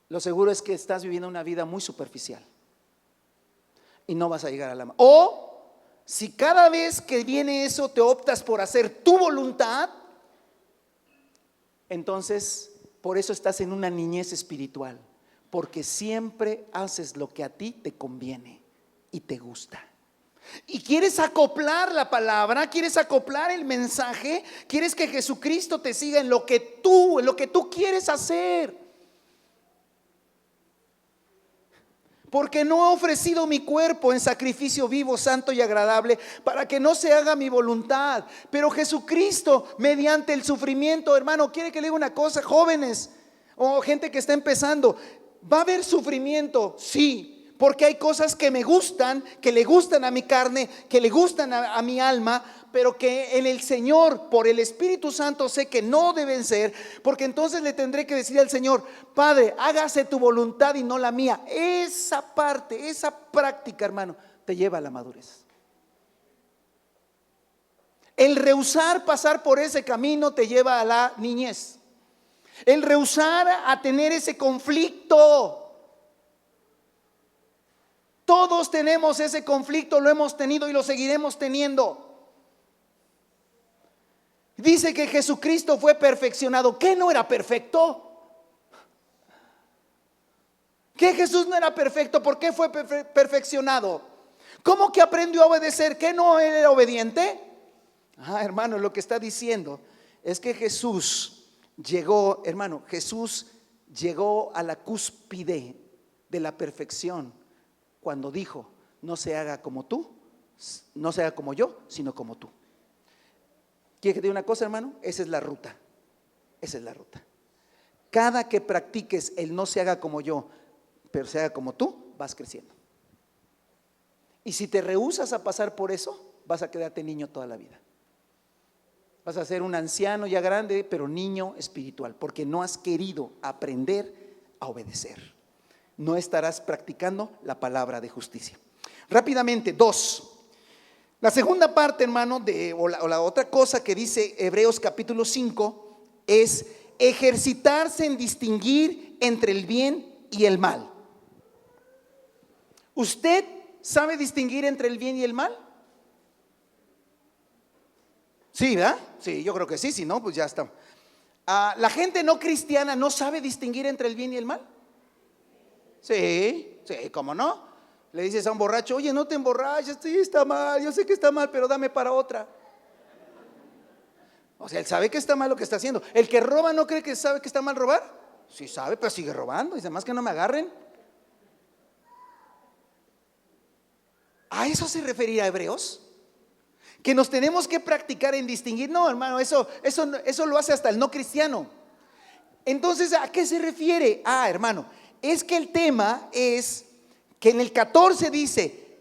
[SPEAKER 1] lo seguro es que estás viviendo una vida muy superficial y no vas a llegar a la madurez. O si cada vez que viene eso te optas por hacer tu voluntad, entonces por eso estás en una niñez espiritual, porque siempre haces lo que a ti te conviene y te gusta. Y quieres acoplar la palabra, quieres acoplar el mensaje, quieres que Jesucristo te siga en lo que tú quieres hacer. Porque no he ofrecido mi cuerpo en sacrificio vivo, santo y agradable, para que no se haga mi voluntad. Pero Jesucristo, mediante el sufrimiento, hermano, quiere que le diga una cosa, jóvenes o gente que está empezando, ¿va a haber sufrimiento? Sí, porque hay cosas que me gustan, que le gustan a mi carne, que le gustan a mi alma, pero que en el Señor, por el Espíritu Santo, sé que no deben ser, porque entonces le tendré que decir al Señor: Padre, hágase tu voluntad y no la mía. Esa parte, esa práctica, hermano, te lleva a la madurez. El rehusar pasar por ese camino te lleva a la niñez. El rehusar a tener ese conflicto. Todos tenemos ese conflicto, lo hemos tenido y lo seguiremos teniendo. Dice que Jesucristo fue perfeccionado. ¿Qué no era perfecto? ¿Que Jesús no era perfecto? ¿Por qué fue perfeccionado? ¿Cómo que aprendió a obedecer? ¿Que no era obediente? Hermano, lo que está diciendo es que Jesús llegó, hermano, Jesús llegó a la cúspide de la perfección cuando dijo: no se haga como tú, no se haga como yo, sino como tú. ¿Quiere que te diga una cosa, hermano? Esa es la ruta. Esa es la ruta. Cada que practiques el no se haga como yo, pero se haga como tú, vas creciendo. Y si te rehusas a pasar por eso, vas a quedarte niño toda la vida. Vas a ser un anciano ya grande, pero niño espiritual, porque no has querido aprender a obedecer. No estarás practicando la palabra de justicia. Rápidamente, 2. La segunda parte, hermano, o la otra cosa que dice Hebreos capítulo 5 es ejercitarse en distinguir entre el bien y el mal. ¿Usted sabe distinguir entre el bien y el mal? Sí, ¿verdad? Sí, yo creo que sí, si no, pues ya está. ¿La gente no cristiana no sabe distinguir entre el bien y el mal? Sí, ¿cómo no? Le dices a un borracho: oye, no te emborraches, sí, está mal, yo sé que está mal, pero dame para otra. O sea, él sabe que está mal lo que está haciendo. El que roba, ¿no cree que sabe que está mal robar? Sí sabe, pero sigue robando. Dice: más que no me agarren. ¿A eso se referirá Hebreos? Que nos tenemos que practicar en distinguir. No, hermano, eso lo hace hasta el no cristiano. Entonces, ¿a qué se refiere? Hermano, es que el tema es que en el 14 dice: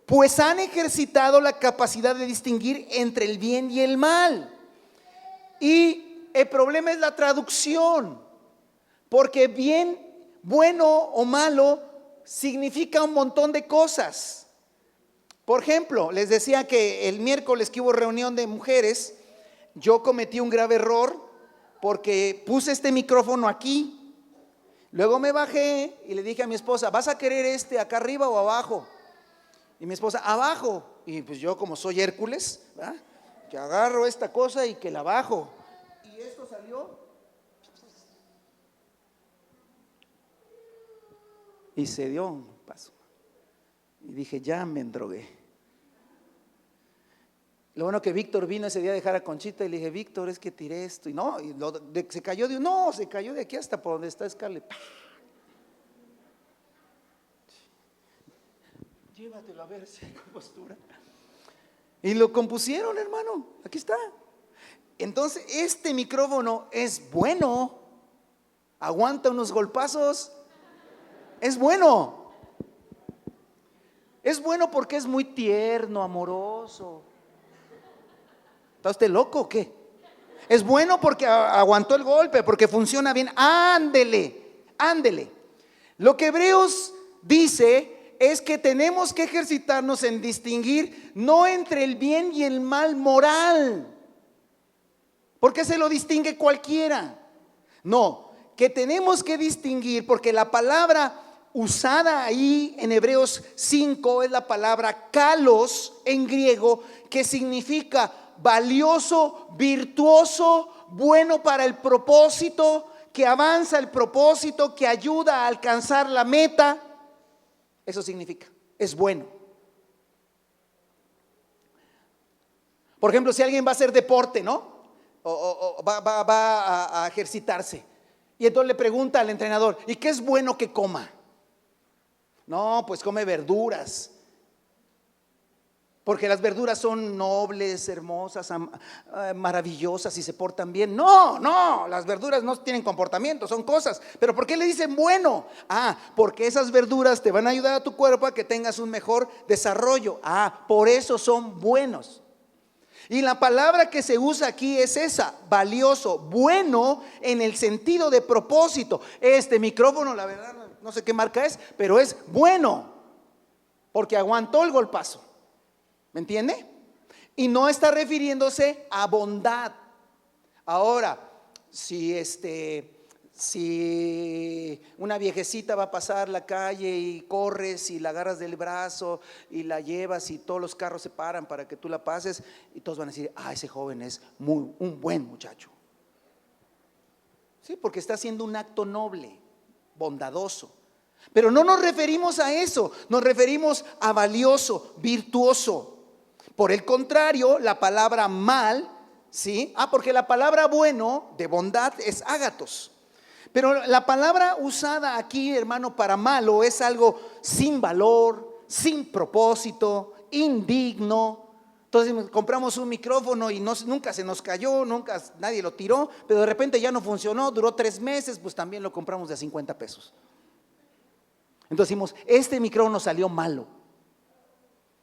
[SPEAKER 1] pues han ejercitado la capacidad de distinguir entre el bien y el mal. Y el problema es la traducción, porque bien, bueno o malo significa un montón de cosas. Por ejemplo, les decía que el miércoles que hubo reunión de mujeres, yo cometí un grave error porque puse este micrófono aquí. Luego me bajé y le dije a mi esposa: ¿vas a querer acá arriba o abajo? Y mi esposa: abajo. Y pues yo, como soy Hércules, ¿verdad?, que agarro esta cosa y que la bajo. Y esto salió y se dio un paso. Y dije: ya me endrogué. Lo bueno que Víctor vino ese día a dejar a Conchita y le dije: Víctor, es que tiré esto. Y no, se cayó se cayó de aquí hasta por donde está Scarlett. Llévatelo a ver si hay compostura. Y lo compusieron, hermano. Aquí está. Entonces, este micrófono es bueno. Aguanta unos golpazos. Es bueno. Es bueno porque es muy tierno, amoroso. ¿Está usted loco o qué? Es bueno porque aguantó el golpe, porque funciona bien. Ándele. Lo que Hebreos dice es que tenemos que ejercitarnos en distinguir no entre el bien y el mal moral, porque se lo distingue cualquiera. No, que tenemos que distinguir, porque la palabra usada ahí en Hebreos 5 es la palabra kalos en griego, que significa valioso, virtuoso, bueno para el propósito, que avanza el propósito, que ayuda a alcanzar la meta. Eso significa, es bueno. Por ejemplo, si alguien va a hacer deporte, ¿no? O va a ejercitarse, y entonces le pregunta al entrenador: ¿y qué es bueno que coma? No, pues come verduras. porque las verduras son nobles, hermosas, maravillosas y se portan bien. No, no, las verduras no tienen comportamiento, son cosas. Pero ¿por qué le dicen bueno? Porque esas verduras te van a ayudar a tu cuerpo a que tengas un mejor desarrollo. Por eso son buenos. Y la palabra que se usa aquí es esa, valioso, bueno en el sentido de propósito. Este micrófono, la verdad, no sé qué marca es, pero es bueno, porque aguantó el golpazo. ¿Me entiende? Y no está refiriéndose a bondad. Ahora, si una viejecita va a pasar la calle y corres y la agarras del brazo y la llevas y todos los carros se paran para que tú la pases, y todos van a decir: ese joven es un buen muchacho. Sí, porque está haciendo un acto noble, bondadoso. Pero no nos referimos a eso, nos referimos a valioso, virtuoso. Por el contrario, la palabra mal, ¿sí? Porque la palabra bueno, de bondad, es ágatos. Pero la palabra usada aquí, hermano, para malo es algo sin valor, sin propósito, indigno. Entonces compramos un micrófono y nunca se nos cayó, nunca nadie lo tiró, pero de repente ya no funcionó, duró 3 meses, pues también lo compramos de 50 pesos. Entonces decimos: este micrófono salió malo.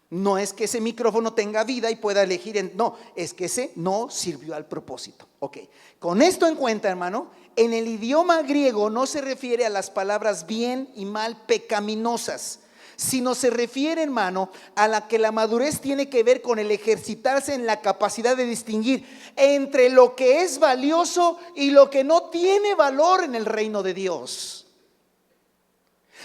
[SPEAKER 1] No es que ese micrófono tenga vida y pueda elegir, no, es que ese no sirvió al propósito. Ok, con esto en cuenta, hermano, en el idioma griego no se refiere a las palabras bien y mal pecaminosas, sino se refiere, hermano, a la que la madurez tiene que ver con el ejercitarse en la capacidad de distinguir entre lo que es valioso y lo que no tiene valor en el reino de Dios.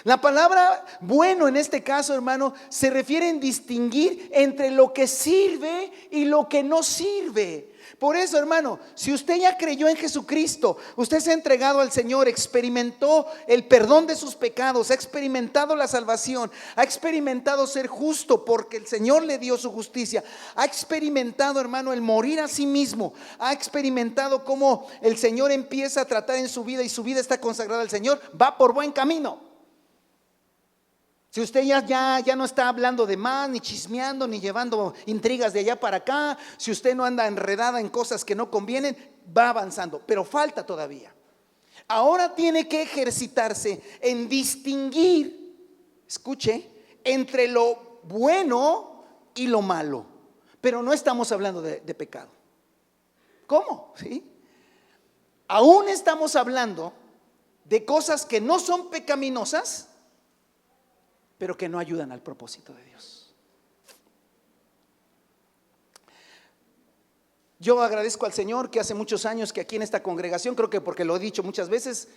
[SPEAKER 1] La palabra bueno en este caso, hermano, se refiere en distinguir entre lo que sirve y lo que no sirve. Por eso, hermano, si usted ya creyó en Jesucristo, usted se ha entregado al Señor, experimentó el perdón de sus pecados, ha experimentado la salvación, ha experimentado ser justo porque el Señor le dio su justicia, ha experimentado, hermano, el morir a sí mismo, ha experimentado cómo el Señor empieza a tratar en su vida y su vida está consagrada al Señor, va por buen camino. Si usted ya no está hablando de más, ni chismeando, ni llevando intrigas de allá para acá, si usted no anda enredada en cosas que no convienen, va avanzando, pero falta todavía. Ahora tiene que ejercitarse en distinguir, escuche, entre lo bueno y lo malo. Pero no estamos hablando de pecado. ¿Cómo? ¿Sí? Aún estamos hablando de cosas que no son pecaminosas, pero que no ayudan al propósito de Dios. Yo agradezco al Señor que hace muchos años que aquí en esta congregación, creo que porque lo he dicho muchas veces,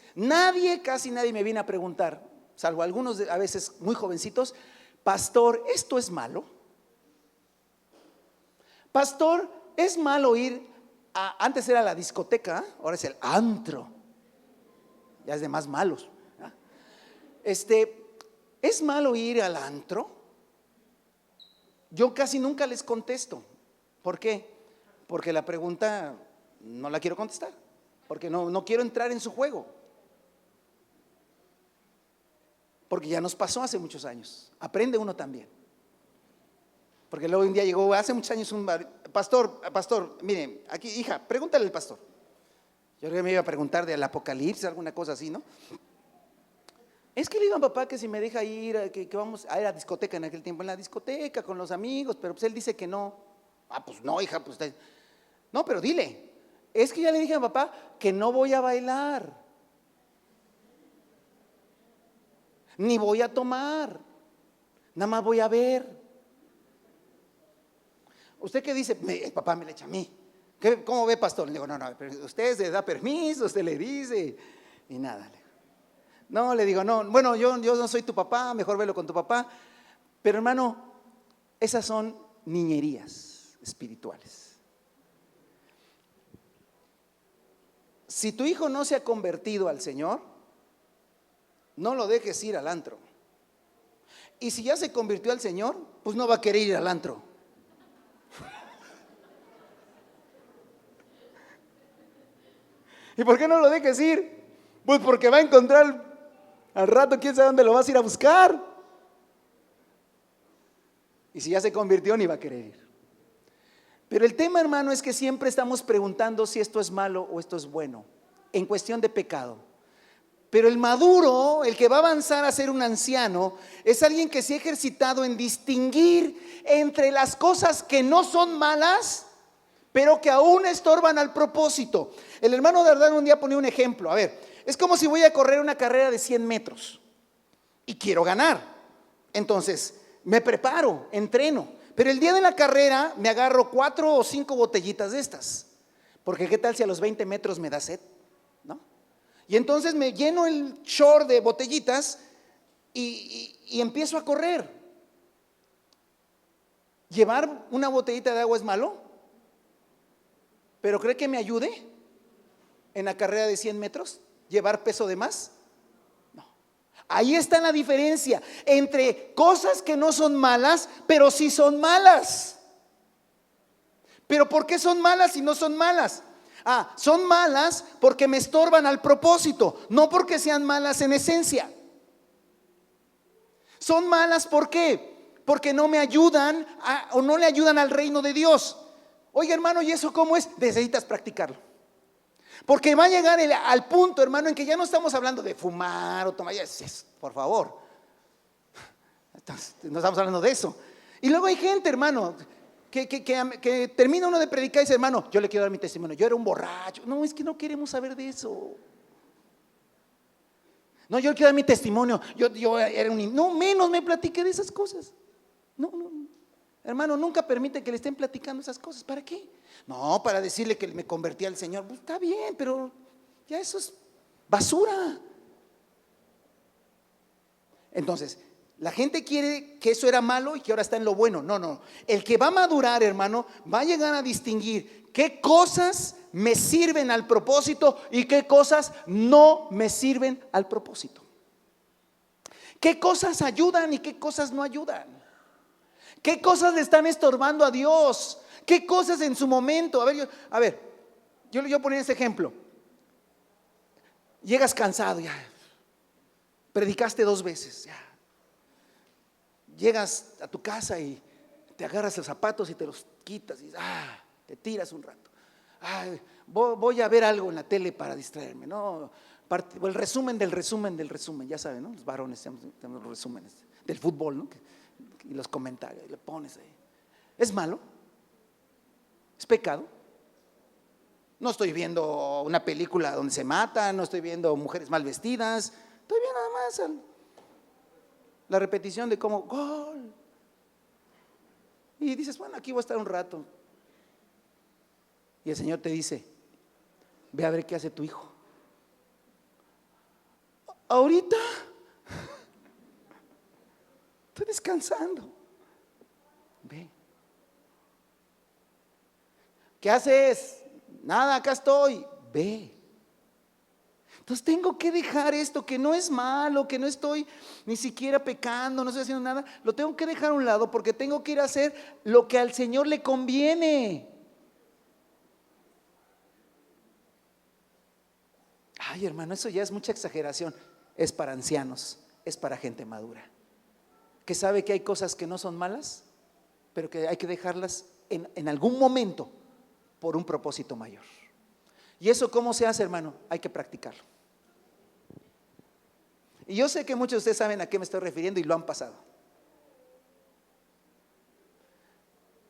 [SPEAKER 1] casi nadie me viene a preguntar, salvo algunos a veces muy jovencitos: pastor, ¿esto es malo? Pastor, ¿es malo ir antes era la discoteca, ahora es el antro? Ya es de más malos. ¿Es malo ir al antro? Yo casi nunca les contesto. ¿Por qué? Porque la pregunta no la quiero contestar, porque no quiero entrar en su juego. Porque ya nos pasó hace muchos años. Aprende uno también. Porque luego un día llegó hace muchos años un pastor, mire, aquí, hija, pregúntale al pastor. Yo creo que me iba a preguntar del Apocalipsis, alguna cosa así, ¿no? Es que le digo a papá que si me deja ir, que vamos a ir a discoteca en aquel tiempo, en la discoteca con los amigos, pero pues él dice que no. Pues no, hija, pues no, pero dile, es que ya le dije a papá que no voy a bailar, ni voy a tomar, nada más voy a ver. ¿Usted qué dice? El papá me le echa a mí. ¿Cómo ve, pastor? Le digo: no, pero usted se da permiso, usted le dice, y nada. No, le digo: no, bueno, yo no soy tu papá, mejor velo con tu papá. Pero hermano, esas son niñerías espirituales. Si tu hijo no se ha convertido al Señor, no lo dejes ir al antro. Y si ya se convirtió al Señor, pues no va a querer ir al antro. ¿Y por qué no lo dejes ir? Pues porque va a encontrar al rato, quién sabe dónde lo vas a ir a buscar. Y si ya se convirtió, ni va a querer ir. Pero el tema, hermano, es que siempre estamos preguntando si esto es malo o esto es bueno, en cuestión de pecado. Pero el maduro, el que va a avanzar a ser un anciano, es alguien que se ha ejercitado en distinguir entre las cosas que no son malas, pero que aún estorban al propósito. El hermano Dardán un día ponía un ejemplo. A ver, es como si voy a correr una carrera de 100 metros y quiero ganar. Entonces me preparo, entreno. Pero el día de la carrera me agarro 4 o 5 botellitas de estas. Porque qué tal si a los 20 metros me da sed, ¿no? Y entonces me lleno el short de botellitas y empiezo a correr. ¿Llevar una botellita de agua es malo? ¿Pero cree que me ayude en la carrera de 100 metros? ¿Llevar peso de más? No. Ahí está la diferencia entre cosas que no son malas, pero sí son malas. ¿Pero por qué son malas si no son malas? Son malas porque me estorban al propósito, no porque sean malas en esencia. Son malas ¿por qué? Porque no me ayudan o no le ayudan al reino de Dios. Oye, hermano, ¿y eso cómo es? Necesitas practicarlo. Porque va a llegar al punto, hermano, en que ya no estamos hablando de fumar o tomar, por favor. No estamos hablando de eso. Y luego hay gente, hermano, que termina uno de predicar y dice, hermano, yo le quiero dar mi testimonio, yo era un borracho. No, es que no queremos saber de eso. No, yo quiero dar mi testimonio, yo era no, menos me platiqué de esas cosas. No, hermano, nunca permite que le estén platicando esas cosas. ¿Para qué? No, para decirle que me convertí al Señor. Pues está bien, pero ya eso es basura. Entonces, la gente quiere que eso era malo y que ahora está en lo bueno. No. El que va a madurar, hermano, va a llegar a distinguir qué cosas me sirven al propósito y qué cosas no me sirven al propósito. ¿Qué cosas ayudan y qué cosas no ayudan? ¿Qué cosas le están estorbando a Dios? ¿Qué cosas en su momento? Yo ponía ese ejemplo. Llegas cansado, ya predicaste 2 veces, ya. Llegas a tu casa y te agarras los zapatos y te los quitas y te tiras un rato. Voy a ver algo en la tele para distraerme, ¿no? El resumen del resumen, ya saben, ¿no? Los varones tenemos los resúmenes del fútbol, ¿no? Y los comentarios, y le pones ahí. ¿Es malo? ¿Es pecado? No estoy viendo una película donde se matan, no estoy viendo mujeres mal vestidas, estoy viendo nada más la repetición de cómo gol. Y dices, bueno, aquí voy a estar un rato. Y el Señor te dice, ve a ver qué hace tu hijo. Ahorita estoy descansando. Ve. ¿Qué haces? Nada, acá estoy. Ve. Entonces tengo que dejar esto que no es malo, que no estoy ni siquiera pecando, no estoy haciendo nada. Lo tengo que dejar a un lado porque tengo que ir a hacer lo que al Señor le conviene. Ay, hermano, eso ya es mucha exageración. Es para ancianos, es para gente madura, que sabe que hay cosas que no son malas, pero que hay que dejarlas en algún momento por un propósito mayor. ¿Y eso cómo se hace, hermano? Hay que practicarlo. Y yo sé que muchos de ustedes saben a qué me estoy refiriendo y lo han pasado.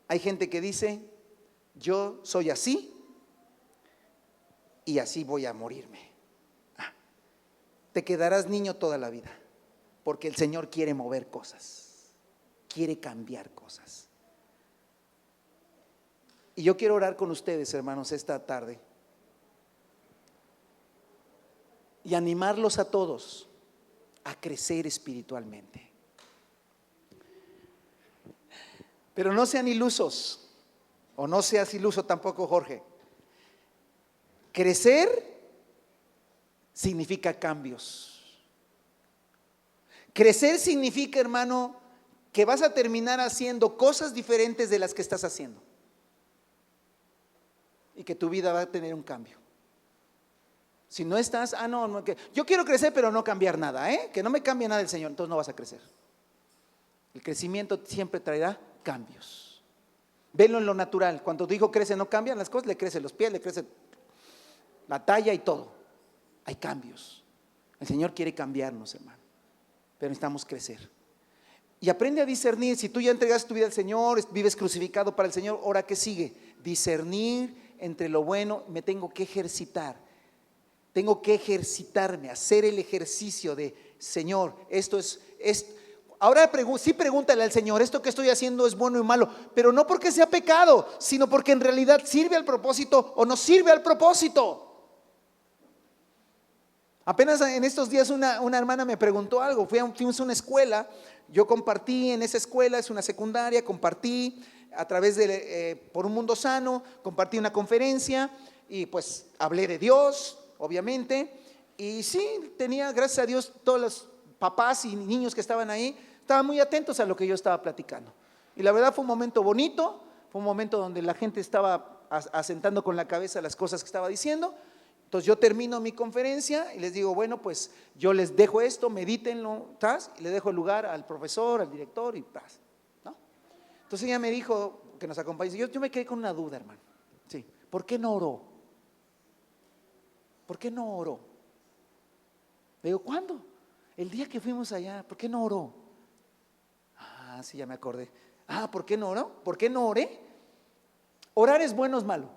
[SPEAKER 1] Hay gente que dice, yo soy así y así voy a morirme. Te quedarás niño toda la vida, porque el Señor quiere mover cosas, quiere cambiar cosas. Y yo quiero orar con ustedes, hermanos, esta tarde y animarlos a todos a crecer espiritualmente. Pero no sean ilusos, o no seas iluso tampoco, Jorge. Crecer significa cambios. Crecer significa, hermano, que vas a terminar haciendo cosas diferentes de las que estás haciendo y que tu vida va a tener un cambio. Si no estás, no, que yo quiero crecer pero no cambiar nada, que no me cambie nada el Señor, entonces no vas a crecer. El crecimiento siempre traerá cambios. Venlo en lo natural. Cuando tu hijo crece, no cambian las cosas, le crecen los pies, le crece la talla y todo. Hay cambios. El Señor quiere cambiarnos, hermano, pero necesitamos crecer. Y aprende a discernir. Si tú ya entregaste tu vida al Señor, vives crucificado para el Señor, ahora ¿qué sigue? Discernir entre lo bueno. Me tengo que ejercitar. Tengo que ejercitarme, hacer el ejercicio de Señor, esto es. Ahora sí pregúntale al Señor, esto que estoy haciendo es bueno y malo, pero no porque sea pecado, sino porque en realidad sirve al propósito o no sirve al propósito. Apenas en estos días una hermana me preguntó algo. Fuimos a una escuela, yo compartí en esa escuela, es una secundaria, compartí a través de Por un Mundo Sano, compartí una conferencia y pues hablé de Dios, obviamente, y sí, tenía, gracias a Dios, todos los papás y niños que estaban ahí, estaban muy atentos a lo que yo estaba platicando. Y la verdad fue un momento bonito, fue un momento donde la gente estaba asentando con la cabeza las cosas que estaba diciendo. Entonces yo termino mi conferencia y les digo, bueno, pues yo les dejo esto, medítenlo, ¿tas? Y le dejo el lugar al profesor, al director y ¿tas? ¿No? Entonces ella me dijo, que nos acompañe, yo me quedé con una duda, hermano. Sí, ¿por qué no oró? ¿Por qué no oró? Le digo, ¿cuándo? El día que fuimos allá, ¿por qué no oró? Ah, sí, ya me acordé. Ah, ¿por qué no oró? ¿Por qué no oré? ¿Orar es bueno o es malo?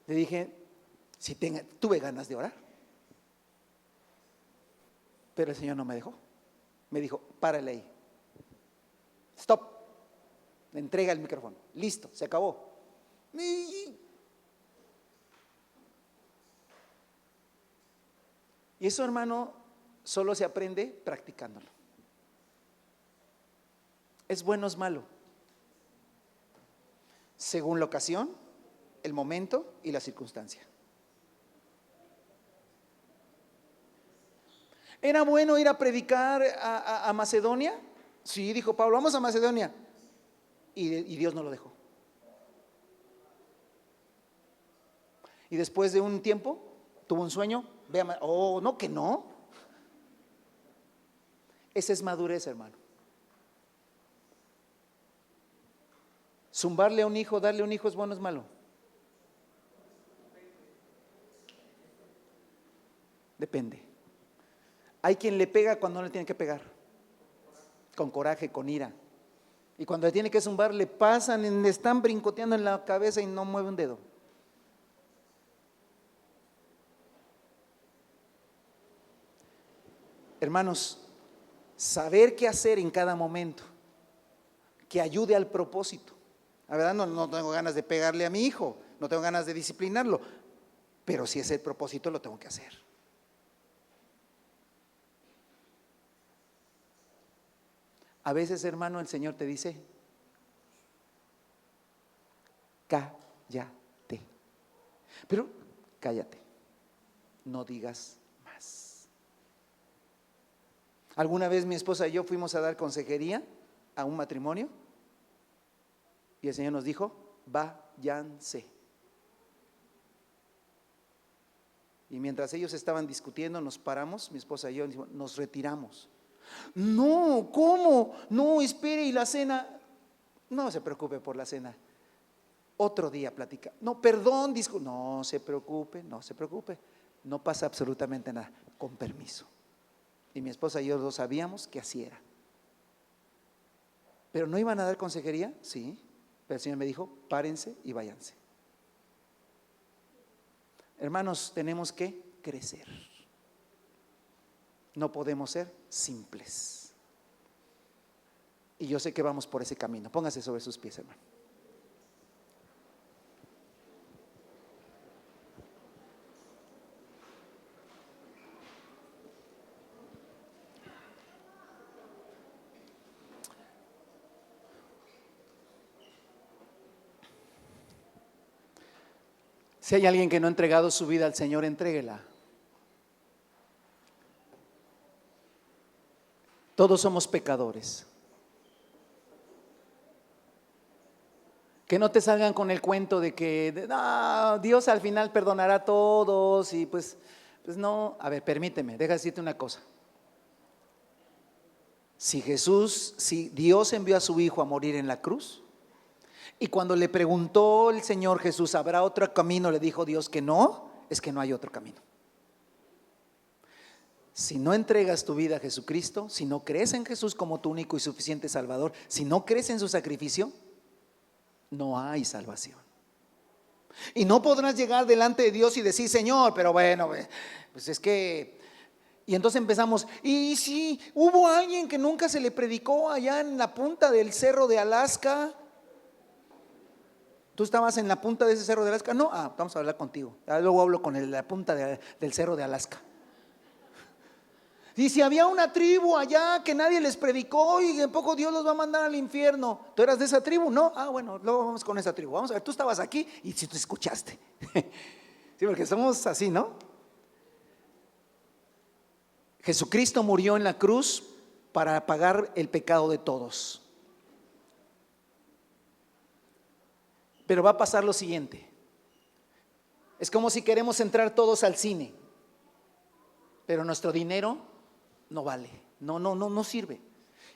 [SPEAKER 1] Le dije, si tuve ganas de orar, pero el Señor no me dejó. Me dijo, párale ahí, stop, le entrega el micrófono, listo, se acabó. Y eso, hermano, solo se aprende practicándolo. ¿Es bueno o es malo? Según la ocasión, el momento y la circunstancia. ¿Era bueno ir a predicar a Macedonia? Sí, dijo Pablo, vamos a Macedonia. Y Dios no lo dejó. Y después de un tiempo, tuvo un sueño. Oh, no, que no. Esa es madurez, hermano. Zumbarle a un hijo, darle a un hijo, ¿es bueno o es malo? Depende. Hay quien le pega cuando no le tiene que pegar, con coraje, con ira. Y cuando le tiene que zumbar, le pasan, le están brincoteando en la cabeza y no mueve un dedo. Hermanos, saber qué hacer en cada momento, que ayude al propósito. La verdad no tengo ganas de pegarle a mi hijo, no tengo ganas de disciplinarlo, pero si es el propósito lo tengo que hacer. A veces, hermano, el Señor te dice, cállate. Pero cállate, no digas más. Alguna vez mi esposa y yo fuimos a dar consejería a un matrimonio y el Señor nos dijo, váyanse. Y mientras ellos estaban discutiendo, nos paramos, mi esposa y yo, nos retiramos. No, ¿cómo? No, espere, y la cena. No se preocupe por la cena. Otro día platica. No, perdón, no se preocupe, no se preocupe. No pasa absolutamente nada. Con permiso. Y mi esposa y yo lo sabíamos que así era. ¿Pero no iban a dar consejería? Sí. Pero el Señor me dijo, párense y váyanse. Hermanos, tenemos que crecer. No podemos ser simples. Y yo sé que vamos por ese camino. Póngase sobre sus pies, hermano. Si hay alguien que no ha entregado su vida al Señor, entréguela. Todos somos pecadores. Que no te salgan con el cuento de que Dios al final perdonará a todos y pues no. A ver, permíteme, deja decirte una cosa. Si Dios envió a su Hijo a morir en la cruz, y cuando le preguntó el Señor Jesús, ¿habrá otro camino?, le dijo Dios que no, es que no hay otro camino. Si no entregas tu vida a Jesucristo, si no crees en Jesús como tu único y suficiente Salvador, si no crees en su sacrificio, no hay salvación. Y no podrás llegar delante de Dios y decir: Señor, pero bueno, pues es que... Y entonces empezamos, y si hubo alguien que nunca se le predicó allá en la punta del cerro de Alaska. ¿Tú estabas en la punta de ese cerro de Alaska? No, vamos a hablar contigo. Luego hablo con la punta del cerro de Alaska. Y si había una tribu allá que nadie les predicó y en poco Dios los va a mandar al infierno. ¿Tú eras de esa tribu? No. Bueno, luego vamos con esa tribu. Vamos a ver, tú estabas aquí y si tú escuchaste. Sí, porque somos así, ¿no? Jesucristo murió en la cruz para pagar el pecado de todos. Pero va a pasar lo siguiente. Es como si queremos entrar todos al cine, pero nuestro dinero no vale, no sirve.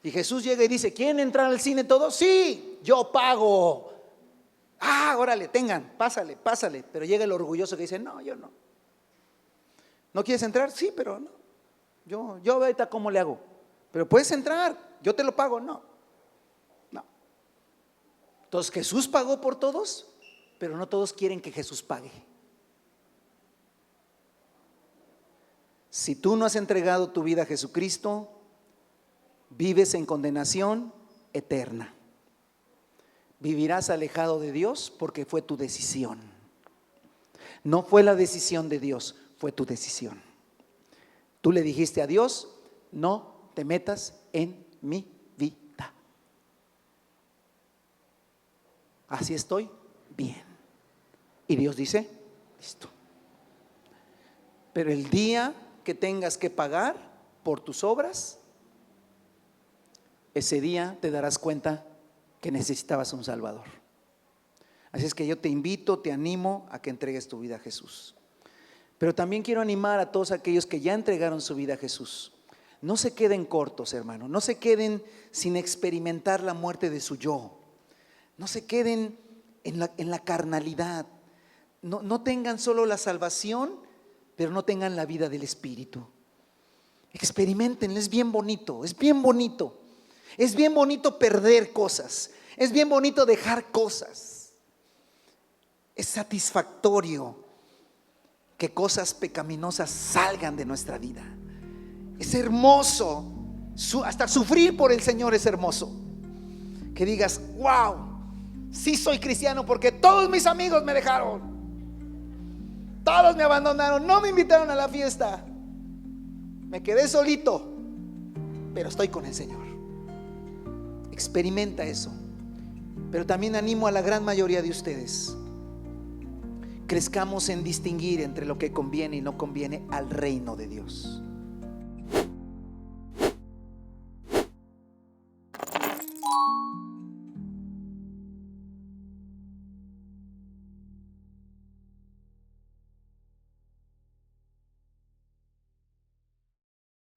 [SPEAKER 1] Y Jesús llega y dice: ¿quieren entrar al cine todos? Sí, yo pago. Órale, tengan, pásale. Pero llega el orgulloso que dice: no, yo no. ¿No quieres entrar? Sí, pero no. Yo ahorita cómo le hago. Pero puedes entrar, yo te lo pago. No. Entonces Jesús pagó por todos, pero no todos quieren que Jesús pague. Si tú no has entregado tu vida a Jesucristo, vives en condenación eterna. Vivirás alejado de Dios porque fue tu decisión. No fue la decisión de Dios, fue tu decisión. Tú le dijiste a Dios: no te metas en mi vida. Así estoy bien. Y Dios dice: listo. Pero el día que tengas que pagar por tus obras, ese día te darás cuenta que necesitabas un Salvador. Así es que yo te invito, te animo a que entregues tu vida a Jesús. Pero también quiero animar a todos aquellos que ya entregaron su vida a Jesús. No se queden cortos, hermano. No se queden sin experimentar la muerte de su yo. No se queden en la carnalidad. No tengan solo la salvación, pero no tengan la vida del Espíritu. Experimenten, es bien bonito, es bien bonito. Es bien bonito perder cosas, es bien bonito dejar cosas. Es satisfactorio que cosas pecaminosas salgan de nuestra vida. Es hermoso, hasta sufrir por el Señor es hermoso. Que digas: wow, sí soy cristiano porque todos mis amigos me dejaron, todos me abandonaron, no me invitaron a la fiesta, me quedé solito, pero estoy con el Señor. Experimenta eso. Pero también animo a la gran mayoría de ustedes: crezcamos en distinguir entre lo que conviene y no conviene al reino de Dios.